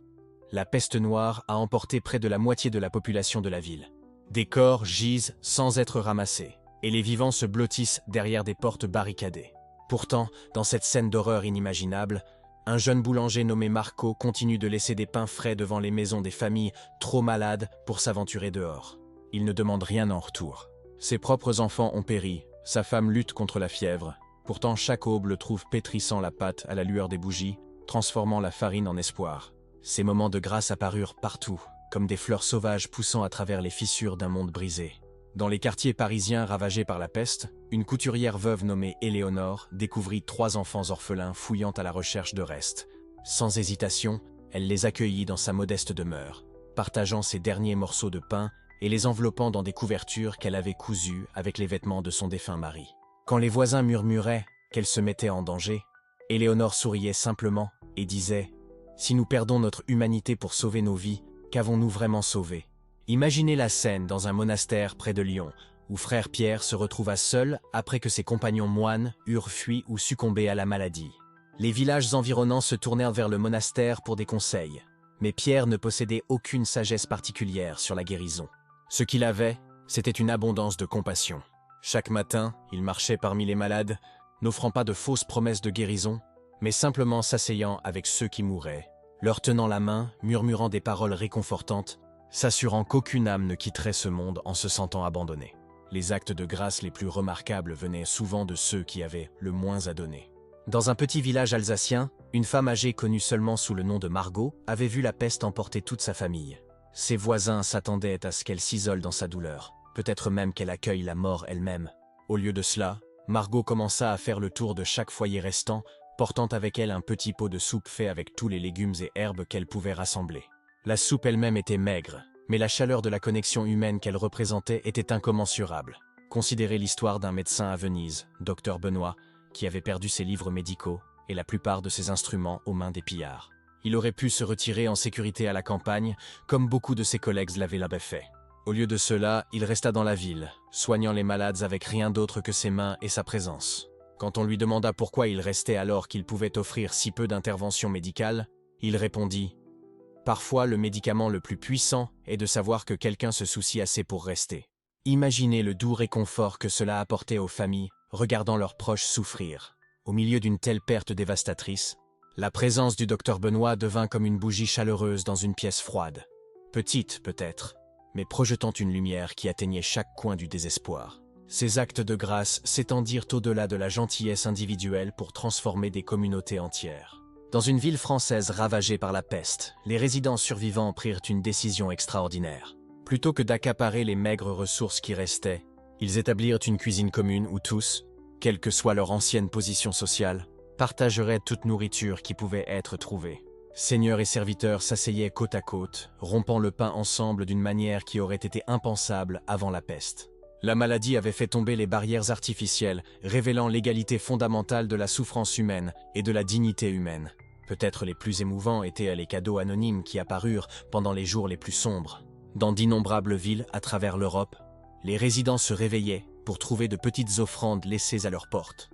La peste noire a emporté près de la moitié de la population de la ville. Des corps gisent sans être ramassés, et les vivants se blottissent derrière des portes barricadées. Pourtant, dans cette scène d'horreur inimaginable, un jeune boulanger nommé Marco continue de laisser des pains frais devant les maisons des familles trop malades pour s'aventurer dehors. Il ne demande rien en retour. Ses propres enfants ont péri, sa femme lutte contre la fièvre. Pourtant, chaque aube le trouve pétrissant la pâte à la lueur des bougies, transformant la farine en espoir. Ces moments de grâce apparurent partout, comme des fleurs sauvages poussant à travers les fissures d'un monde brisé. Dans les quartiers parisiens ravagés par la peste, une couturière veuve nommée Éléonore découvrit 3 enfants orphelins fouillant à la recherche de restes. Sans hésitation, elle les accueillit dans sa modeste demeure, partageant ses derniers morceaux de pain et les enveloppant dans des couvertures qu'elle avait cousues avec les vêtements de son défunt mari. Quand les voisins murmuraient qu'elle se mettait en danger, Éléonore souriait simplement et disait « Si nous perdons notre humanité pour sauver nos vies, qu'avons-nous vraiment sauvé ?» Imaginez la scène dans un monastère près de Lyon, où frère Pierre se retrouva seul après que ses compagnons moines eurent fui ou succombé à la maladie. Les villages environnants se tournèrent vers le monastère pour des conseils. Mais Pierre ne possédait aucune sagesse particulière sur la guérison. Ce qu'il avait, c'était une abondance de compassion. Chaque matin, il marchait parmi les malades, n'offrant pas de fausses promesses de guérison, mais simplement s'asseyant avec ceux qui mouraient, leur tenant la main, murmurant des paroles réconfortantes, s'assurant qu'aucune âme ne quitterait ce monde en se sentant abandonnée. Les actes de grâce les plus remarquables venaient souvent de ceux qui avaient le moins à donner. Dans un petit village alsacien, une femme âgée connue seulement sous le nom de Margot avait vu la peste emporter toute sa famille. Ses voisins s'attendaient à ce qu'elle s'isole dans sa douleur, peut-être même qu'elle accueille la mort elle-même. Au lieu de cela, Margot commença à faire le tour de chaque foyer restant, portant avec elle un petit pot de soupe fait avec tous les légumes et herbes qu'elle pouvait rassembler. La soupe elle-même était maigre, mais la chaleur de la connexion humaine qu'elle représentait était incommensurable. Considérez l'histoire d'un médecin à Venise, Dr Benoît, qui avait perdu ses livres médicaux et la plupart de ses instruments aux mains des pillards. Il aurait pu se retirer en sécurité à la campagne, comme beaucoup de ses collègues l'avaient fait. Au lieu de cela, il resta dans la ville, soignant les malades avec rien d'autre que ses mains et sa présence. Quand on lui demanda pourquoi il restait alors qu'il pouvait offrir si peu d'interventions médicales, il répondit « Parfois, le médicament le plus puissant est de savoir que quelqu'un se soucie assez pour rester. » Imaginez le doux réconfort que cela apportait aux familles, regardant leurs proches souffrir. Au milieu d'une telle perte dévastatrice, la présence du docteur Benoît devint comme une bougie chaleureuse dans une pièce froide. Petite, peut-être, mais projetant une lumière qui atteignait chaque coin du désespoir. Ces actes de grâce s'étendirent au-delà de la gentillesse individuelle pour transformer des communautés entières. Dans une ville française ravagée par la peste, les résidents survivants prirent une décision extraordinaire. Plutôt que d'accaparer les maigres ressources qui restaient, ils établirent une cuisine commune où tous, quelle que soit leur ancienne position sociale, partageraient toute nourriture qui pouvait être trouvée. Seigneurs et serviteurs s'asseyaient côte à côte, rompant le pain ensemble d'une manière qui aurait été impensable avant la peste. La maladie avait fait tomber les barrières artificielles, révélant l'égalité fondamentale de la souffrance humaine et de la dignité humaine. Peut-être les plus émouvants étaient les cadeaux anonymes qui apparurent pendant les jours les plus sombres. Dans d'innombrables villes à travers l'Europe, les résidents se réveillaient pour trouver de petites offrandes laissées à leurs portes.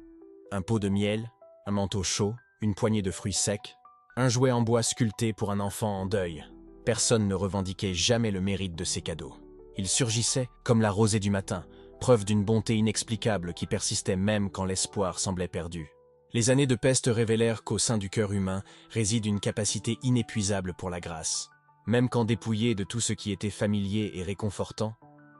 Un pot de miel, un manteau chaud, une poignée de fruits secs, un jouet en bois sculpté pour un enfant en deuil. Personne ne revendiquait jamais le mérite de ces cadeaux. Ils surgissaient comme la rosée du matin, preuve d'une bonté inexplicable qui persistait même quand l'espoir semblait perdu. Les années de peste révélèrent qu'au sein du cœur humain réside une capacité inépuisable pour la grâce. Même quand dépouillés de tout ce qui était familier et réconfortant,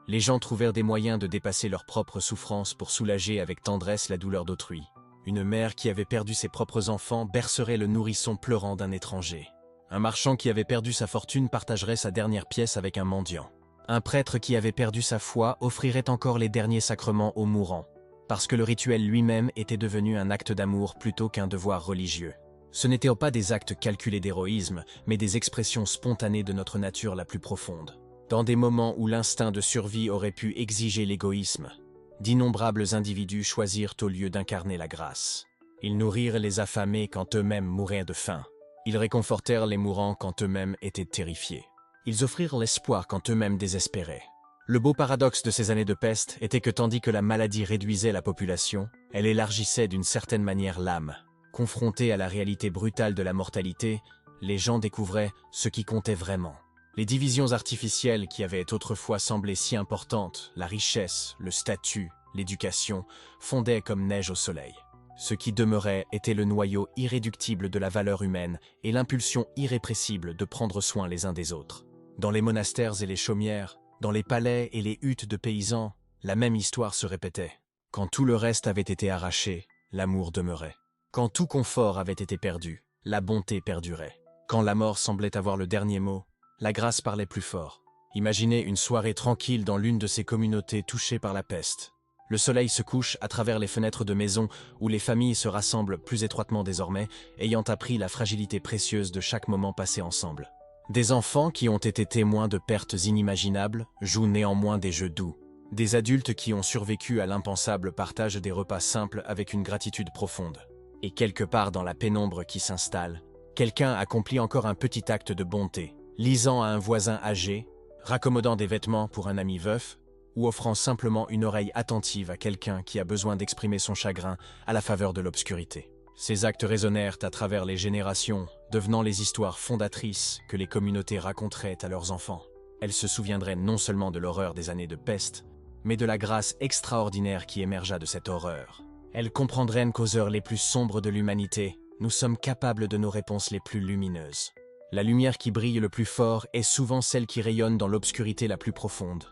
les gens trouvèrent des moyens de dépasser leurs propres souffrances pour soulager avec tendresse la douleur d'autrui. Une mère qui avait perdu ses propres enfants bercerait le nourrisson pleurant d'un étranger. Un marchand qui avait perdu sa fortune partagerait sa dernière pièce avec un mendiant. Un prêtre qui avait perdu sa foi offrirait encore les derniers sacrements aux mourants, parce que le rituel lui-même était devenu un acte d'amour plutôt qu'un devoir religieux. Ce n'étaient pas des actes calculés d'héroïsme, mais des expressions spontanées de notre nature la plus profonde. Dans des moments où l'instinct de survie aurait pu exiger l'égoïsme, d'innombrables individus choisirent au lieu d'incarner la grâce. Ils nourrirent les affamés quand eux-mêmes mouraient de faim. Ils réconfortèrent les mourants quand eux-mêmes étaient terrifiés. Ils offrirent l'espoir quand eux-mêmes désespéraient. Le beau paradoxe de ces années de peste était que tandis que la maladie réduisait la population, elle élargissait d'une certaine manière l'âme. Confrontés à la réalité brutale de la mortalité, les gens découvraient ce qui comptait vraiment. Les divisions artificielles qui avaient autrefois semblé si importantes, la richesse, le statut, l'éducation, fondaient comme neige au soleil. Ce qui demeurait était le noyau irréductible de la valeur humaine et l'impulsion irrépressible de prendre soin les uns des autres. Dans les monastères et les chaumières, dans les palais et les huttes de paysans, la même histoire se répétait. Quand tout le reste avait été arraché, l'amour demeurait. Quand tout confort avait été perdu, la bonté perdurait. Quand la mort semblait avoir le dernier mot, la grâce parlait plus fort. Imaginez une soirée tranquille dans l'une de ces communautés touchées par la peste. Le soleil se couche à travers les fenêtres de maisons où les familles se rassemblent plus étroitement désormais, ayant appris la fragilité précieuse de chaque moment passé ensemble. Des enfants qui ont été témoins de pertes inimaginables jouent néanmoins des jeux doux. Des adultes qui ont survécu à l'impensable partagent des repas simples avec une gratitude profonde. Et quelque part dans la pénombre qui s'installe, quelqu'un accomplit encore un petit acte de bonté, lisant à un voisin âgé, raccommodant des vêtements pour un ami veuf, ou offrant simplement une oreille attentive à quelqu'un qui a besoin d'exprimer son chagrin à la faveur de l'obscurité. Ces actes résonnèrent à travers les générations, devenant les histoires fondatrices que les communautés raconteraient à leurs enfants. Elles se souviendraient non seulement de l'horreur des années de peste, mais de la grâce extraordinaire qui émergea de cette horreur. Elles comprendraient qu'aux heures les plus sombres de l'humanité, nous sommes capables de nos réponses les plus lumineuses. La lumière qui brille le plus fort est souvent celle qui rayonne dans l'obscurité la plus profonde.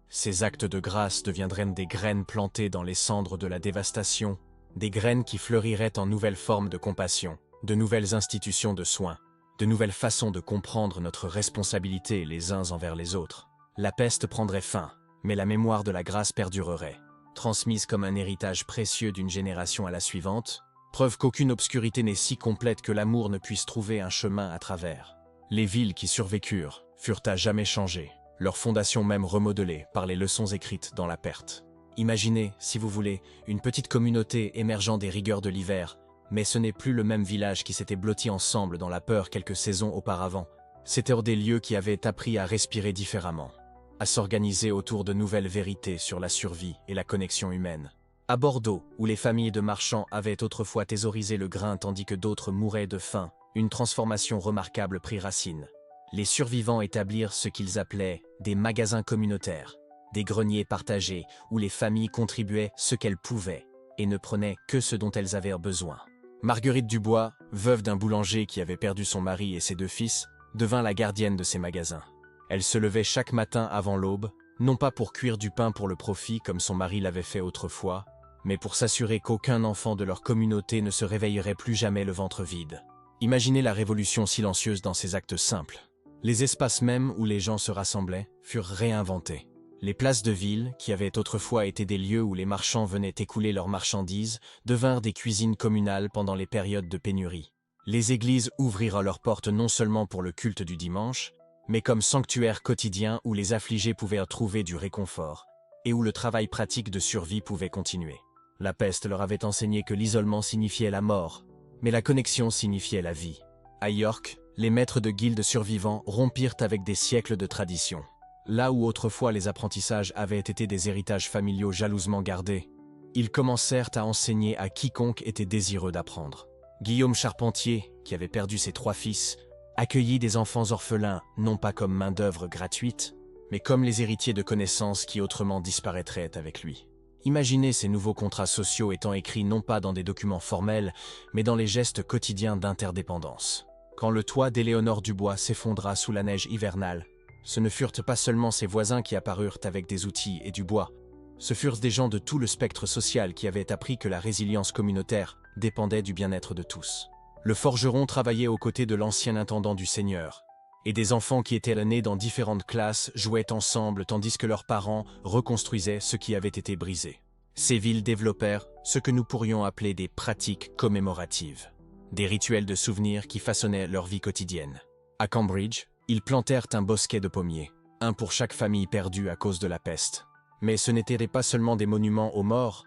Ces actes de grâce deviendraient des graines plantées dans les cendres de la dévastation, des graines qui fleuriraient en nouvelles formes de compassion, de nouvelles institutions de soins, de nouvelles façons de comprendre notre responsabilité les uns envers les autres. La peste prendrait fin, mais la mémoire de la grâce perdurerait, transmise comme un héritage précieux d'une génération à la suivante, preuve qu'aucune obscurité n'est si complète que l'amour ne puisse trouver un chemin à travers. Les villes qui survécurent furent à jamais changées, leurs fondations même remodelées par les leçons écrites dans la perte. Imaginez, si vous voulez, une petite communauté émergeant des rigueurs de l'hiver, mais ce n'est plus le même village qui s'était blotti ensemble dans la peur quelques saisons auparavant. C'étaient des lieux qui avaient appris à respirer différemment, à s'organiser autour de nouvelles vérités sur la survie et la connexion humaine. À Bordeaux, où les familles de marchands avaient autrefois thésaurisé le grain tandis que d'autres mouraient de faim, une transformation remarquable prit racine. Les survivants établirent ce qu'ils appelaient des magasins communautaires, des greniers partagés où les familles contribuaient ce qu'elles pouvaient et ne prenaient que ce dont elles avaient besoin. Marguerite Dubois, veuve d'un boulanger qui avait perdu son mari et ses 2 fils, devint la gardienne de ces magasins. Elle se levait chaque matin avant l'aube, non pas pour cuire du pain pour le profit comme son mari l'avait fait autrefois, mais pour s'assurer qu'aucun enfant de leur communauté ne se réveillerait plus jamais le ventre vide. Imaginez la révolution silencieuse dans ces actes simples. Les espaces mêmes où les gens se rassemblaient furent réinventés. Les places de ville, qui avaient autrefois été des lieux où les marchands venaient écouler leurs marchandises, devinrent des cuisines communales pendant les périodes de pénurie. Les églises ouvrirent leurs portes non seulement pour le culte du dimanche, mais comme sanctuaire quotidien où les affligés pouvaient trouver du réconfort, et où le travail pratique de survie pouvait continuer. La peste leur avait enseigné que l'isolement signifiait la mort, mais la connexion signifiait la vie. À York, les maîtres de guildes survivants rompirent avec des siècles de tradition. Là où autrefois les apprentissages avaient été des héritages familiaux jalousement gardés, ils commencèrent à enseigner à quiconque était désireux d'apprendre. Guillaume Charpentier, qui avait perdu ses 3 fils, accueillit des enfants orphelins non pas comme main-d'œuvre gratuite, mais comme les héritiers de connaissances qui autrement disparaîtraient avec lui. Imaginez ces nouveaux contrats sociaux étant écrits non pas dans des documents formels, mais dans les gestes quotidiens d'interdépendance. Quand le toit d'Éléonore Dubois s'effondra sous la neige hivernale, ce ne furent pas seulement ses voisins qui apparurent avec des outils et du bois, ce furent des gens de tout le spectre social qui avaient appris que la résilience communautaire dépendait du bien-être de tous. Le forgeron travaillait aux côtés de l'ancien intendant du Seigneur, et des enfants qui étaient nés dans différentes classes jouaient ensemble tandis que leurs parents reconstruisaient ce qui avait été brisé. Ces villes développèrent ce que nous pourrions appeler des pratiques commémoratives, des rituels de souvenirs qui façonnaient leur vie quotidienne. À Cambridge, ils plantèrent un bosquet de pommiers, un pour chaque famille perdue à cause de la peste. Mais ce n'étaient pas seulement des monuments aux morts,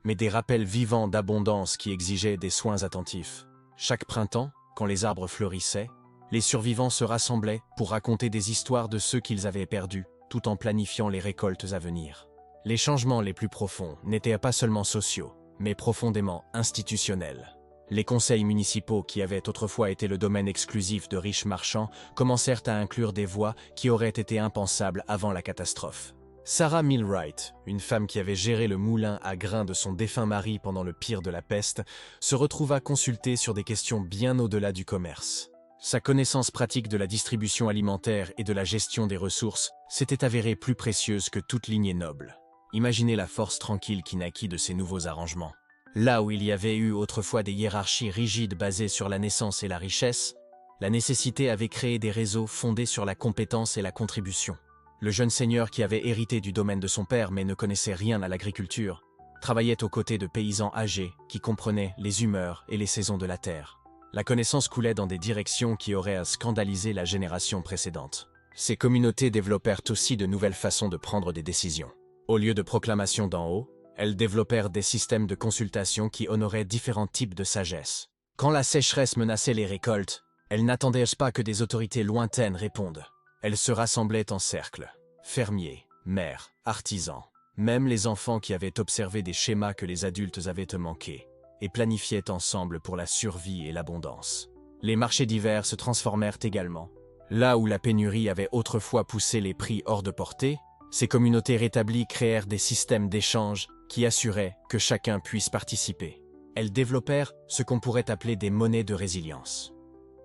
mais des rappels vivants d'abondance qui exigeaient des soins attentifs. Chaque printemps, quand les arbres fleurissaient, les survivants se rassemblaient pour raconter des histoires de ceux qu'ils avaient perdus, tout en planifiant les récoltes à venir. Les changements les plus profonds n'étaient pas seulement sociaux, mais profondément institutionnels. Les conseils municipaux, qui avaient autrefois été le domaine exclusif de riches marchands, commencèrent à inclure des voies qui auraient été impensables avant la catastrophe. Sarah Millwright, une femme qui avait géré le moulin à grains de son défunt mari pendant le pire de la peste, se retrouva consultée sur des questions bien au-delà du commerce. Sa connaissance pratique de la distribution alimentaire et de la gestion des ressources s'était avérée plus précieuse que toute lignée noble. Imaginez la force tranquille qui naquit de ces nouveaux arrangements. Là où il y avait eu autrefois des hiérarchies rigides basées sur la naissance et la richesse, la nécessité avait créé des réseaux fondés sur la compétence et la contribution. Le jeune seigneur qui avait hérité du domaine de son père mais ne connaissait rien à l'agriculture, travaillait aux côtés de paysans âgés qui comprenaient les humeurs et les saisons de la terre. La connaissance coulait dans des directions qui auraient scandalisé la génération précédente. Ces communautés développèrent aussi de nouvelles façons de prendre des décisions. Au lieu de proclamations d'en haut, elles développèrent des systèmes de consultation qui honoraient différents types de sagesse. Quand la sécheresse menaçait les récoltes, elles n'attendaient pas que des autorités lointaines répondent. Elles se rassemblaient en cercle. Fermiers, maires, artisans, même les enfants qui avaient observé des schémas que les adultes avaient manqués, et planifiaient ensemble pour la survie et l'abondance. Les marchés d'hiver se transformèrent également. Là où la pénurie avait autrefois poussé les prix hors de portée, ces communautés rétablies créèrent des systèmes d'échange qui assuraient que chacun puisse participer. Elles développèrent ce qu'on pourrait appeler des monnaies de résilience.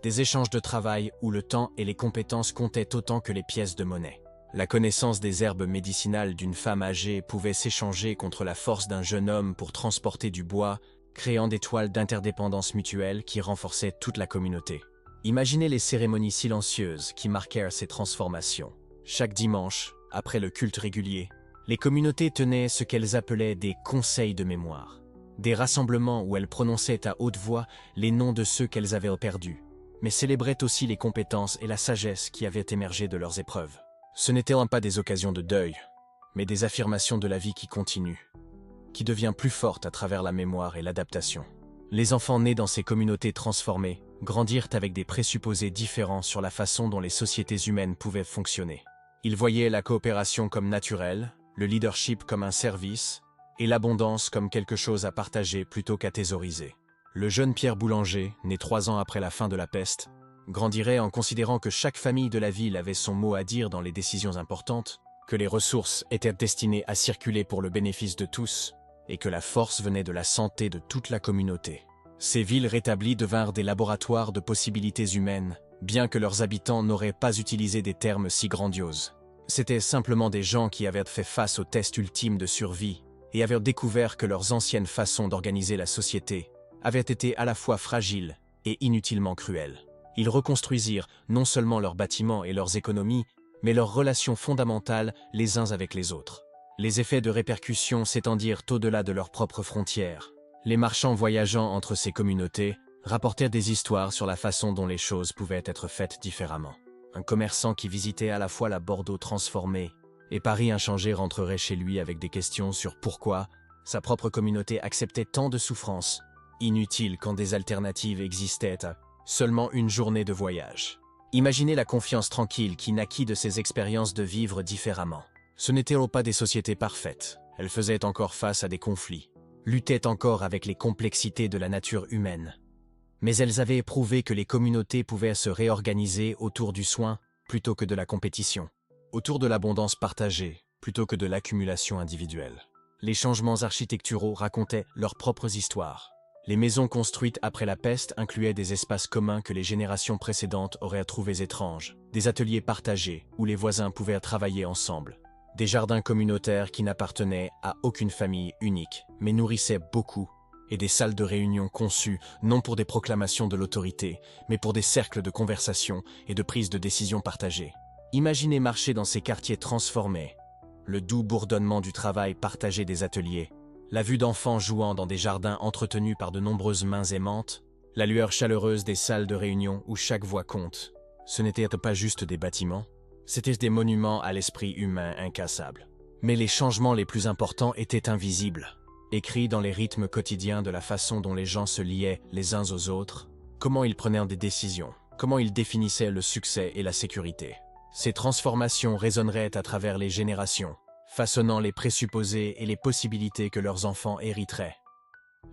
Des échanges de travail où le temps et les compétences comptaient autant que les pièces de monnaie. La connaissance des herbes médicinales d'une femme âgée pouvait s'échanger contre la force d'un jeune homme pour transporter du bois, créant des toiles d'interdépendance mutuelle qui renforçaient toute la communauté. Imaginez les cérémonies silencieuses qui marquèrent ces transformations. Chaque dimanche, après le culte régulier, les communautés tenaient ce qu'elles appelaient des conseils de mémoire. Des rassemblements où elles prononçaient à haute voix les noms de ceux qu'elles avaient perdus, mais célébraient aussi les compétences et la sagesse qui avaient émergé de leurs épreuves. Ce n'étaient pas des occasions de deuil, mais des affirmations de la vie qui continue, qui devient plus forte à travers la mémoire et l'adaptation. Les enfants nés dans ces communautés transformées grandirent avec des présupposés différents sur la façon dont les sociétés humaines pouvaient fonctionner. Ils voyaient la coopération comme naturelle, le leadership comme un service, et l'abondance comme quelque chose à partager plutôt qu'à thésauriser. Le jeune Pierre Boulanger, né 3 ans après la fin de la peste, grandirait en considérant que chaque famille de la ville avait son mot à dire dans les décisions importantes, que les ressources étaient destinées à circuler pour le bénéfice de tous, et que la force venait de la santé de toute la communauté. Ces villes rétablies devinrent des laboratoires de possibilités humaines, bien que leurs habitants n'auraient pas utilisé des termes si grandioses. C'étaient simplement des gens qui avaient fait face au test ultime de survie et avaient découvert que leurs anciennes façons d'organiser la société avaient été à la fois fragiles et inutilement cruelles. Ils reconstruisirent non seulement leurs bâtiments et leurs économies, mais leurs relations fondamentales les uns avec les autres. Les effets de répercussion s'étendirent au-delà de leurs propres frontières. Les marchands voyageant entre ces communautés rapportèrent des histoires sur la façon dont les choses pouvaient être faites différemment. Un commerçant qui visitait à la fois la Bordeaux transformée et Paris inchangé rentrerait chez lui avec des questions sur pourquoi sa propre communauté acceptait tant de souffrances, inutiles quand des alternatives existaient à seulement une journée de voyage. Imaginez la confiance tranquille qui naquit de ces expériences de vivre différemment. Ce n'étaient pas des sociétés parfaites, elles faisaient encore face à des conflits, luttaient encore avec les complexités de la nature humaine. Mais elles avaient éprouvé que les communautés pouvaient se réorganiser autour du soin plutôt que de la compétition, autour de l'abondance partagée plutôt que de l'accumulation individuelle. Les changements architecturaux racontaient leurs propres histoires. Les maisons construites après la peste incluaient des espaces communs que les générations précédentes auraient trouvés étranges, des ateliers partagés où les voisins pouvaient travailler ensemble, des jardins communautaires qui n'appartenaient à aucune famille unique, mais nourrissaient beaucoup, et des salles de réunion conçues non pour des proclamations de l'autorité, mais pour des cercles de conversation et de prise de décision partagée. Imaginez marcher dans ces quartiers transformés, le doux bourdonnement du travail partagé des ateliers, la vue d'enfants jouant dans des jardins entretenus par de nombreuses mains aimantes, la lueur chaleureuse des salles de réunion où chaque voix compte. Ce n'étaient pas juste des bâtiments, c'étaient des monuments à l'esprit humain incassable. Mais les changements les plus importants étaient invisibles, écrits dans les rythmes quotidiens de la façon dont les gens se liaient les uns aux autres, comment ils prenaient des décisions, comment ils définissaient le succès et la sécurité. Ces transformations résonneraient à travers les générations, façonnant les présupposés et les possibilités que leurs enfants hériteraient.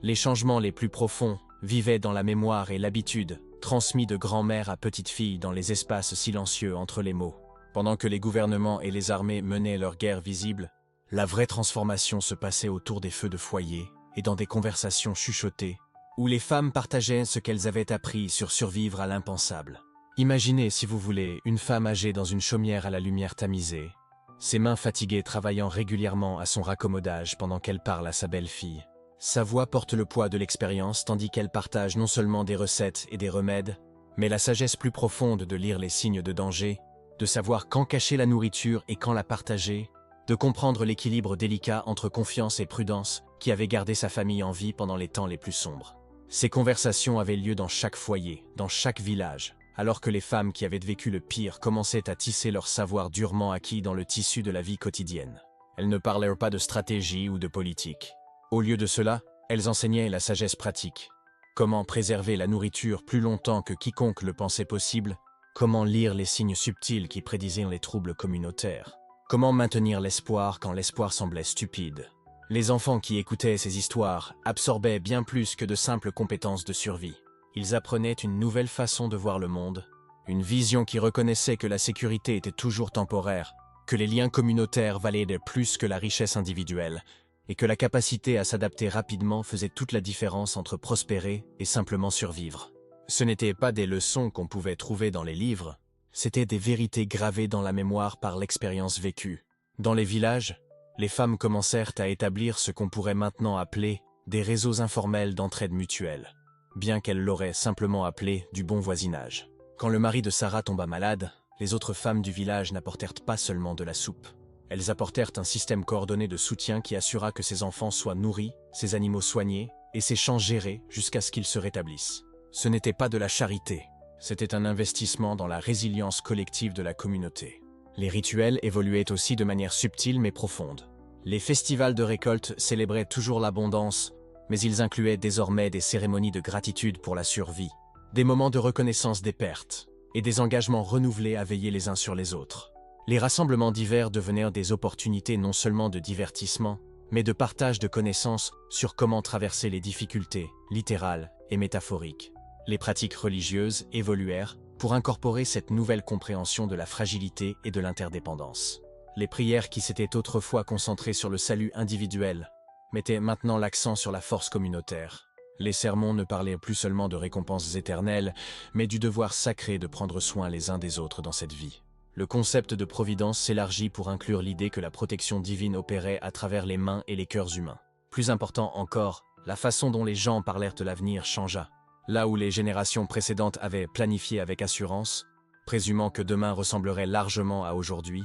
Les changements les plus profonds vivaient dans la mémoire et l'habitude, transmis de grand-mère à petite-fille dans les espaces silencieux entre les mots. Pendant que les gouvernements et les armées menaient leur guerre visible, la vraie transformation se passait autour des feux de foyer et dans des conversations chuchotées, où les femmes partageaient ce qu'elles avaient appris sur survivre à l'impensable. Imaginez, si vous voulez, une femme âgée dans une chaumière à la lumière tamisée, ses mains fatiguées travaillant régulièrement à son raccommodage pendant qu'elle parle à sa belle-fille. Sa voix porte le poids de l'expérience tandis qu'elle partage non seulement des recettes et des remèdes, mais la sagesse plus profonde de lire les signes de danger, de savoir quand cacher la nourriture et quand la partager, de comprendre l'équilibre délicat entre confiance et prudence qui avait gardé sa famille en vie pendant les temps les plus sombres. Ces conversations avaient lieu dans chaque foyer, dans chaque village, alors que les femmes qui avaient vécu le pire commençaient à tisser leur savoir durement acquis dans le tissu de la vie quotidienne. Elles ne parlaient pas de stratégie ou de politique. Au lieu de cela, elles enseignaient la sagesse pratique. Comment préserver la nourriture plus longtemps que quiconque le pensait possible, comment lire les signes subtils qui prédisaient les troubles communautaires, comment maintenir l'espoir quand l'espoir semblait stupide. Les enfants qui écoutaient ces histoires absorbaient bien plus que de simples compétences de survie. Ils apprenaient une nouvelle façon de voir le monde, une vision qui reconnaissait que la sécurité était toujours temporaire, que les liens communautaires valaient plus que la richesse individuelle, et que la capacité à s'adapter rapidement faisait toute la différence entre prospérer et simplement survivre. Ce n'étaient pas des leçons qu'on pouvait trouver dans les livres, c'étaient des vérités gravées dans la mémoire par l'expérience vécue. Dans les villages, les femmes commencèrent à établir ce qu'on pourrait maintenant appeler des réseaux informels d'entraide mutuelle, bien qu'elles l'auraient simplement appelé du bon voisinage. Quand le mari de Sarah tomba malade, les autres femmes du village n'apportèrent pas seulement de la soupe. Elles apportèrent un système coordonné de soutien qui assura que ses enfants soient nourris, ses animaux soignés et ses champs gérés jusqu'à ce qu'ils se rétablissent. Ce n'était pas de la charité, c'était un investissement dans la résilience collective de la communauté. Les rituels évoluaient aussi de manière subtile mais profonde. Les festivals de récolte célébraient toujours l'abondance, mais ils incluaient désormais des cérémonies de gratitude pour la survie, des moments de reconnaissance des pertes et des engagements renouvelés à veiller les uns sur les autres. Les rassemblements d'hiver devenaient des opportunités non seulement de divertissement, mais de partage de connaissances sur comment traverser les difficultés, littérales et métaphoriques. Les pratiques religieuses évoluèrent pour incorporer cette nouvelle compréhension de la fragilité et de l'interdépendance. Les prières qui s'étaient autrefois concentrées sur le salut individuel mettaient maintenant l'accent sur la force communautaire. Les sermons ne parlaient plus seulement de récompenses éternelles, mais du devoir sacré de prendre soin les uns des autres dans cette vie. Le concept de providence s'élargit pour inclure l'idée que la protection divine opérait à travers les mains et les cœurs humains. Plus important encore, la façon dont les gens parlèrent de l'avenir changea. Là où les générations précédentes avaient planifié avec assurance, présumant que demain ressemblerait largement à aujourd'hui,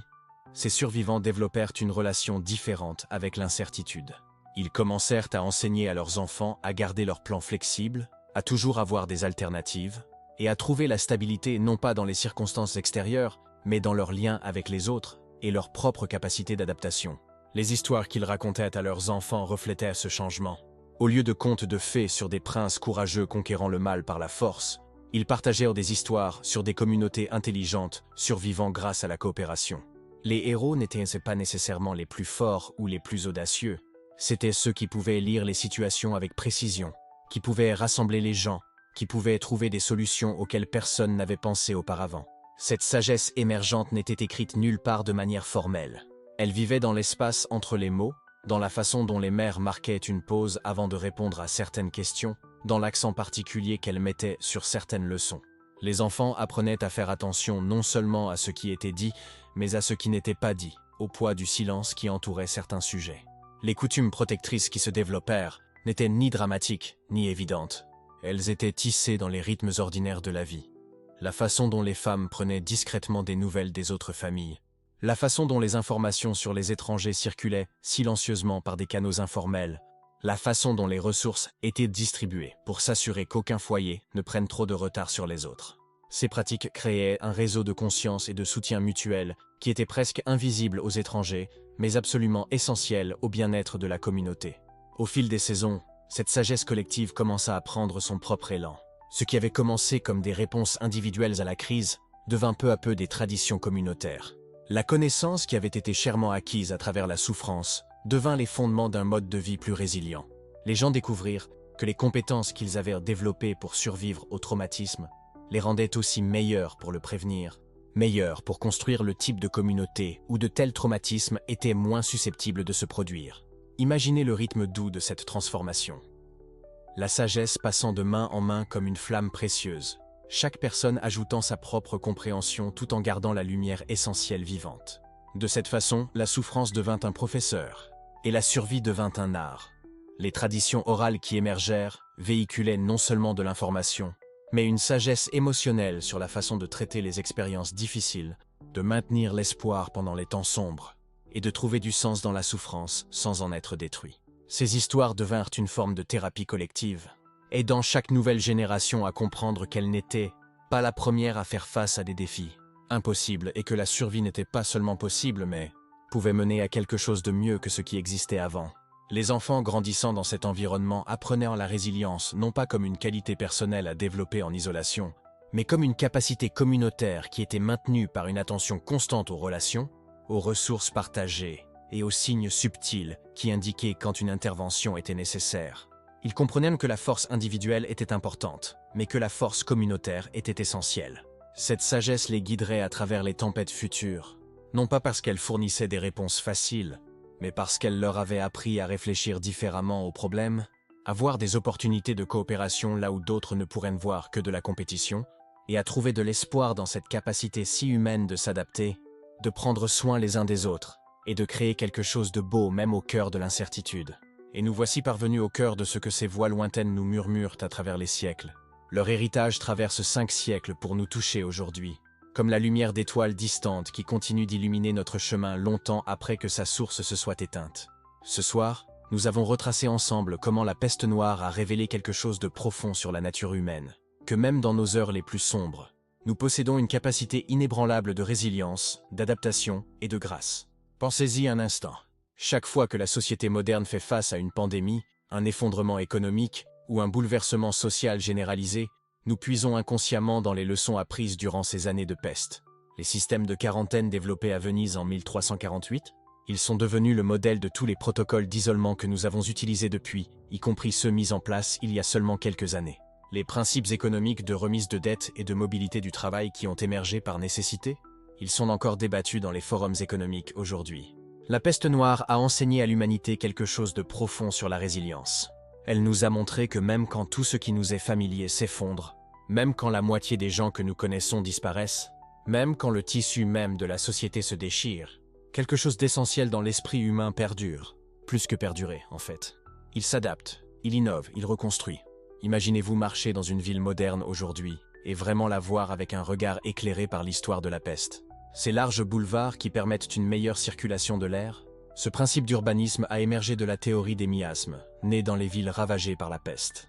ces survivants développèrent une relation différente avec l'incertitude. Ils commencèrent à enseigner à leurs enfants à garder leurs plans flexibles, à toujours avoir des alternatives, et à trouver la stabilité non pas dans les circonstances extérieures, mais dans leurs liens avec les autres et leur propre capacité d'adaptation. Les histoires qu'ils racontaient à leurs enfants reflétaient ce changement. Au lieu de contes de fées sur des princes courageux conquérant le mal par la force, ils partagèrent des histoires sur des communautés intelligentes survivant grâce à la coopération. Les héros n'étaient pas nécessairement les plus forts ou les plus audacieux, c'étaient ceux qui pouvaient lire les situations avec précision, qui pouvaient rassembler les gens, qui pouvaient trouver des solutions auxquelles personne n'avait pensé auparavant. Cette sagesse émergente n'était écrite nulle part de manière formelle. Elle vivait dans l'espace entre les mots, dans la façon dont les mères marquaient une pause avant de répondre à certaines questions, dans l'accent particulier qu'elles mettaient sur certaines leçons. Les enfants apprenaient à faire attention non seulement à ce qui était dit, mais à ce qui n'était pas dit, au poids du silence qui entourait certains sujets. Les coutumes protectrices qui se développèrent n'étaient ni dramatiques, ni évidentes. Elles étaient tissées dans les rythmes ordinaires de la vie. La façon dont les femmes prenaient discrètement des nouvelles des autres familles, la façon dont les informations sur les étrangers circulaient silencieusement par des canaux informels, la façon dont les ressources étaient distribuées pour s'assurer qu'aucun foyer ne prenne trop de retard sur les autres. Ces pratiques créaient un réseau de conscience et de soutien mutuel qui était presque invisible aux étrangers, mais absolument essentiel au bien-être de la communauté. Au fil des saisons, cette sagesse collective commença à prendre son propre élan. Ce qui avait commencé comme des réponses individuelles à la crise devint peu à peu des traditions communautaires. La connaissance qui avait été chèrement acquise à travers la souffrance devint les fondements d'un mode de vie plus résilient. Les gens découvrirent que les compétences qu'ils avaient développées pour survivre au traumatisme les rendaient aussi meilleurs pour le prévenir, meilleurs pour construire le type de communauté où de tels traumatismes étaient moins susceptibles de se produire. Imaginez le rythme doux de cette transformation. La sagesse passant de main en main comme une flamme précieuse, chaque personne ajoutant sa propre compréhension tout en gardant la lumière essentielle vivante. De cette façon, la souffrance devint un professeur, et la survie devint un art. Les traditions orales qui émergèrent véhiculaient non seulement de l'information, mais une sagesse émotionnelle sur la façon de traiter les expériences difficiles, de maintenir l'espoir pendant les temps sombres, et de trouver du sens dans la souffrance sans en être détruit. Ces histoires devinrent une forme de thérapie collective, aidant chaque nouvelle génération à comprendre qu'elle n'était pas la première à faire face à des défis impossibles et que la survie n'était pas seulement possible mais pouvait mener à quelque chose de mieux que ce qui existait avant. Les enfants grandissant dans cet environnement apprenaient la résilience non pas comme une qualité personnelle à développer en isolation, mais comme une capacité communautaire qui était maintenue par une attention constante aux relations, aux ressources partagées et aux signes subtils qui indiquaient quand une intervention était nécessaire. Ils comprenaient que la force individuelle était importante, mais que la force communautaire était essentielle. Cette sagesse les guiderait à travers les tempêtes futures, non pas parce qu'elle fournissait des réponses faciles, mais parce qu'elle leur avait appris à réfléchir différemment aux problèmes, à voir des opportunités de coopération là où d'autres ne pourraient ne voir que de la compétition, et à trouver de l'espoir dans cette capacité si humaine de s'adapter, de prendre soin les uns des autres, et de créer quelque chose de beau même au cœur de l'incertitude. Et nous voici parvenus au cœur de ce que ces voix lointaines nous murmurent à travers les siècles. Leur héritage traverse 5 siècles pour nous toucher aujourd'hui, comme la lumière d'étoiles distantes qui continue d'illuminer notre chemin longtemps après que sa source se soit éteinte. Ce soir, nous avons retracé ensemble comment la peste noire a révélé quelque chose de profond sur la nature humaine, que même dans nos heures les plus sombres, nous possédons une capacité inébranlable de résilience, d'adaptation et de grâce. Pensez-y un instant. Chaque fois que la société moderne fait face à une pandémie, un effondrement économique ou un bouleversement social généralisé, nous puisons inconsciemment dans les leçons apprises durant ces années de peste. Les systèmes de quarantaine développés à Venise en 1348, ils sont devenus le modèle de tous les protocoles d'isolement que nous avons utilisés depuis, y compris ceux mis en place il y a seulement quelques années. Les principes économiques de remise de dette et de mobilité du travail qui ont émergé par nécessité, ils sont encore débattus dans les forums économiques aujourd'hui. La peste noire a enseigné à l'humanité quelque chose de profond sur la résilience. Elle nous a montré que même quand tout ce qui nous est familier s'effondre, même quand la moitié des gens que nous connaissons disparaissent, même quand le tissu même de la société se déchire, quelque chose d'essentiel dans l'esprit humain perdure, plus que perdurer en fait. Il s'adapte, il innove, il reconstruit. Imaginez-vous marcher dans une ville moderne aujourd'hui et vraiment la voir avec un regard éclairé par l'histoire de la peste. Ces larges boulevards qui permettent une meilleure circulation de l'air, ce principe d'urbanisme a émergé de la théorie des miasmes, née dans les villes ravagées par la peste.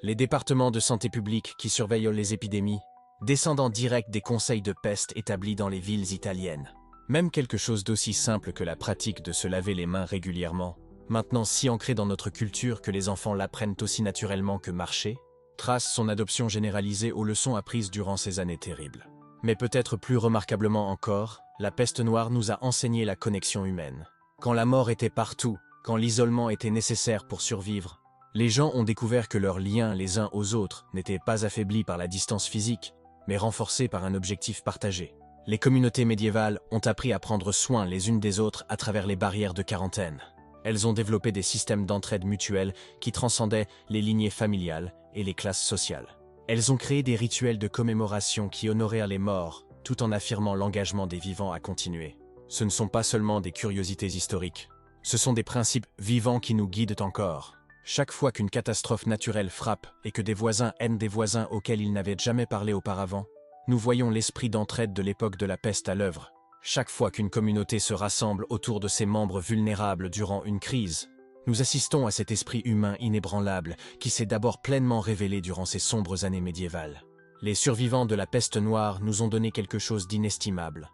Les départements de santé publique qui surveillent les épidémies, descendant direct des conseils de peste établis dans les villes italiennes. Même quelque chose d'aussi simple que la pratique de se laver les mains régulièrement, maintenant si ancrée dans notre culture que les enfants l'apprennent aussi naturellement que marcher, trace son adoption généralisée aux leçons apprises durant ces années terribles. Mais peut-être plus remarquablement encore, la peste noire nous a enseigné la connexion humaine. Quand la mort était partout, quand l'isolement était nécessaire pour survivre, les gens ont découvert que leurs liens les uns aux autres n'étaient pas affaiblis par la distance physique, mais renforcés par un objectif partagé. Les communautés médiévales ont appris à prendre soin les unes des autres à travers les barrières de quarantaine. Elles ont développé des systèmes d'entraide mutuelle qui transcendaient les lignées familiales et les classes sociales. Elles ont créé des rituels de commémoration qui honorèrent les morts, tout en affirmant l'engagement des vivants à continuer. Ce ne sont pas seulement des curiosités historiques. Ce sont des principes vivants qui nous guident encore. Chaque fois qu'une catastrophe naturelle frappe et que des voisins aident des voisins auxquels ils n'avaient jamais parlé auparavant, nous voyons l'esprit d'entraide de l'époque de la peste à l'œuvre. Chaque fois qu'une communauté se rassemble autour de ses membres vulnérables durant une crise, nous assistons à cet esprit humain inébranlable qui s'est d'abord pleinement révélé durant ces sombres années médiévales. Les survivants de la peste noire nous ont donné quelque chose d'inestimable.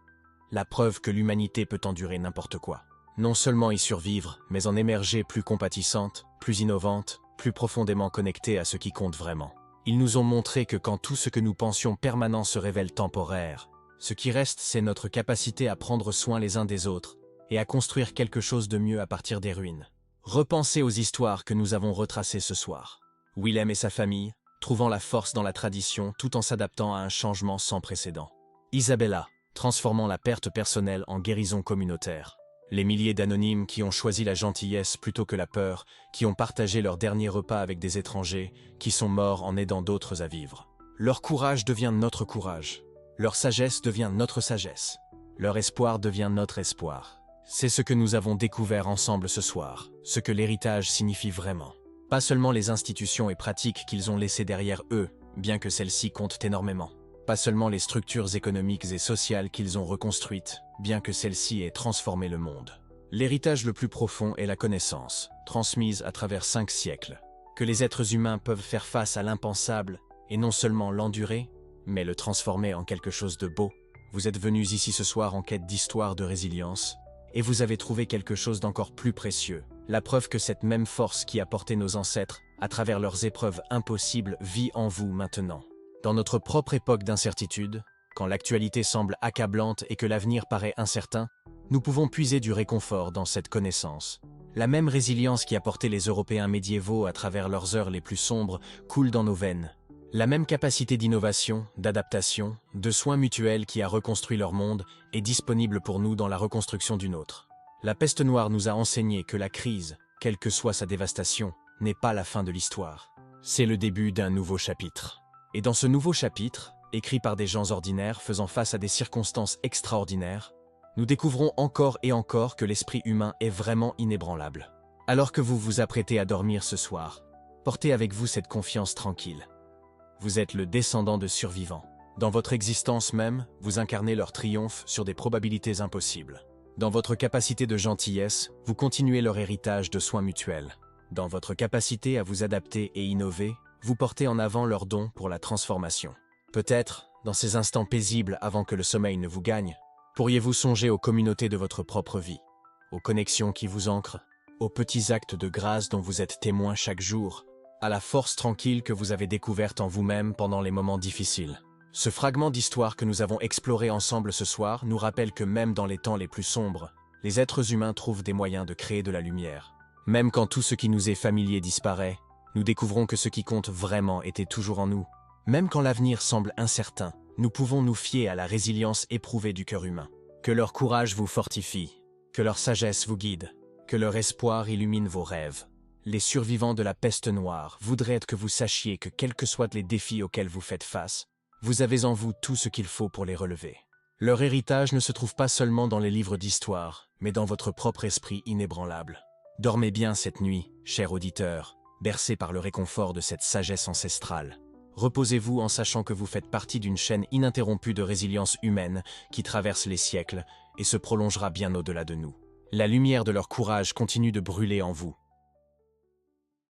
La preuve que l'humanité peut endurer n'importe quoi. Non seulement y survivre, mais en émerger plus compatissante, plus innovante, plus profondément connectée à ce qui compte vraiment. Ils nous ont montré que quand tout ce que nous pensions permanent se révèle temporaire, ce qui reste, c'est notre capacité à prendre soin les uns des autres et à construire quelque chose de mieux à partir des ruines. Repensez aux histoires que nous avons retracées ce soir. Willem et sa famille, trouvant la force dans la tradition tout en s'adaptant à un changement sans précédent. Isabella, transformant la perte personnelle en guérison communautaire. Les milliers d'anonymes qui ont choisi la gentillesse plutôt que la peur, qui ont partagé leur dernier repas avec des étrangers, qui sont morts en aidant d'autres à vivre. Leur courage devient notre courage. Leur sagesse devient notre sagesse. Leur espoir devient notre espoir. C'est ce que nous avons découvert ensemble ce soir, ce que l'héritage signifie vraiment. Pas seulement les institutions et pratiques qu'ils ont laissées derrière eux, bien que celles-ci comptent énormément. Pas seulement les structures économiques et sociales qu'ils ont reconstruites, bien que celles-ci aient transformé le monde. L'héritage le plus profond est la connaissance, transmise à travers 5 siècles. Que les êtres humains peuvent faire face à l'impensable, et non seulement l'endurer, mais le transformer en quelque chose de beau. Vous êtes venus ici ce soir en quête d'histoire de résilience, et vous avez trouvé quelque chose d'encore plus précieux. La preuve que cette même force qui a porté nos ancêtres, à travers leurs épreuves impossibles, vit en vous maintenant. Dans notre propre époque d'incertitude, quand l'actualité semble accablante et que l'avenir paraît incertain, Nous pouvons puiser du réconfort dans cette connaissance. La même résilience qui a porté les Européens médiévaux à travers leurs heures les plus sombres coule dans nos veines. La même capacité d'innovation, d'adaptation, de soins mutuels qui a reconstruit leur monde est disponible pour nous dans la reconstruction du nôtre. La peste noire nous a enseigné que la crise, quelle que soit sa dévastation, n'est pas la fin de l'histoire. C'est le début d'un nouveau chapitre. Et dans ce nouveau chapitre, écrit par des gens ordinaires faisant face à des circonstances extraordinaires, nous découvrons encore et encore que l'esprit humain est vraiment inébranlable. Alors que vous vous apprêtez à dormir ce soir, portez avec vous cette confiance tranquille. Vous êtes le descendant de survivants. Dans votre existence même, vous incarnez leur triomphe sur des probabilités impossibles. Dans votre capacité de gentillesse, vous continuez leur héritage de soins mutuels. Dans votre capacité à vous adapter et innover, vous portez en avant leurs dons pour la transformation. Peut-être, dans ces instants paisibles avant que le sommeil ne vous gagne, pourriez-vous songer aux communautés de votre propre vie, aux connexions qui vous ancrent, aux petits actes de grâce dont vous êtes témoin chaque jour, à la force tranquille que vous avez découverte en vous-même pendant les moments difficiles. Ce fragment d'histoire que nous avons exploré ensemble ce soir nous rappelle que même dans les temps les plus sombres, les êtres humains trouvent des moyens de créer de la lumière. Même quand tout ce qui nous est familier disparaît, nous découvrons que ce qui compte vraiment était toujours en nous. Même quand l'avenir semble incertain, nous pouvons nous fier à la résilience éprouvée du cœur humain. Que leur courage vous fortifie, que leur sagesse vous guide, que leur espoir illumine vos rêves. Les survivants de la peste noire voudraient que vous sachiez que quels que soient les défis auxquels vous faites face, vous avez en vous tout ce qu'il faut pour les relever. Leur héritage ne se trouve pas seulement dans les livres d'histoire, mais dans votre propre esprit inébranlable. Dormez bien cette nuit, cher auditeur, bercé par le réconfort de cette sagesse ancestrale. Reposez-vous en sachant que vous faites partie d'une chaîne ininterrompue de résilience humaine qui traverse les siècles et se prolongera bien au-delà de nous. La lumière de leur courage continue de brûler en vous.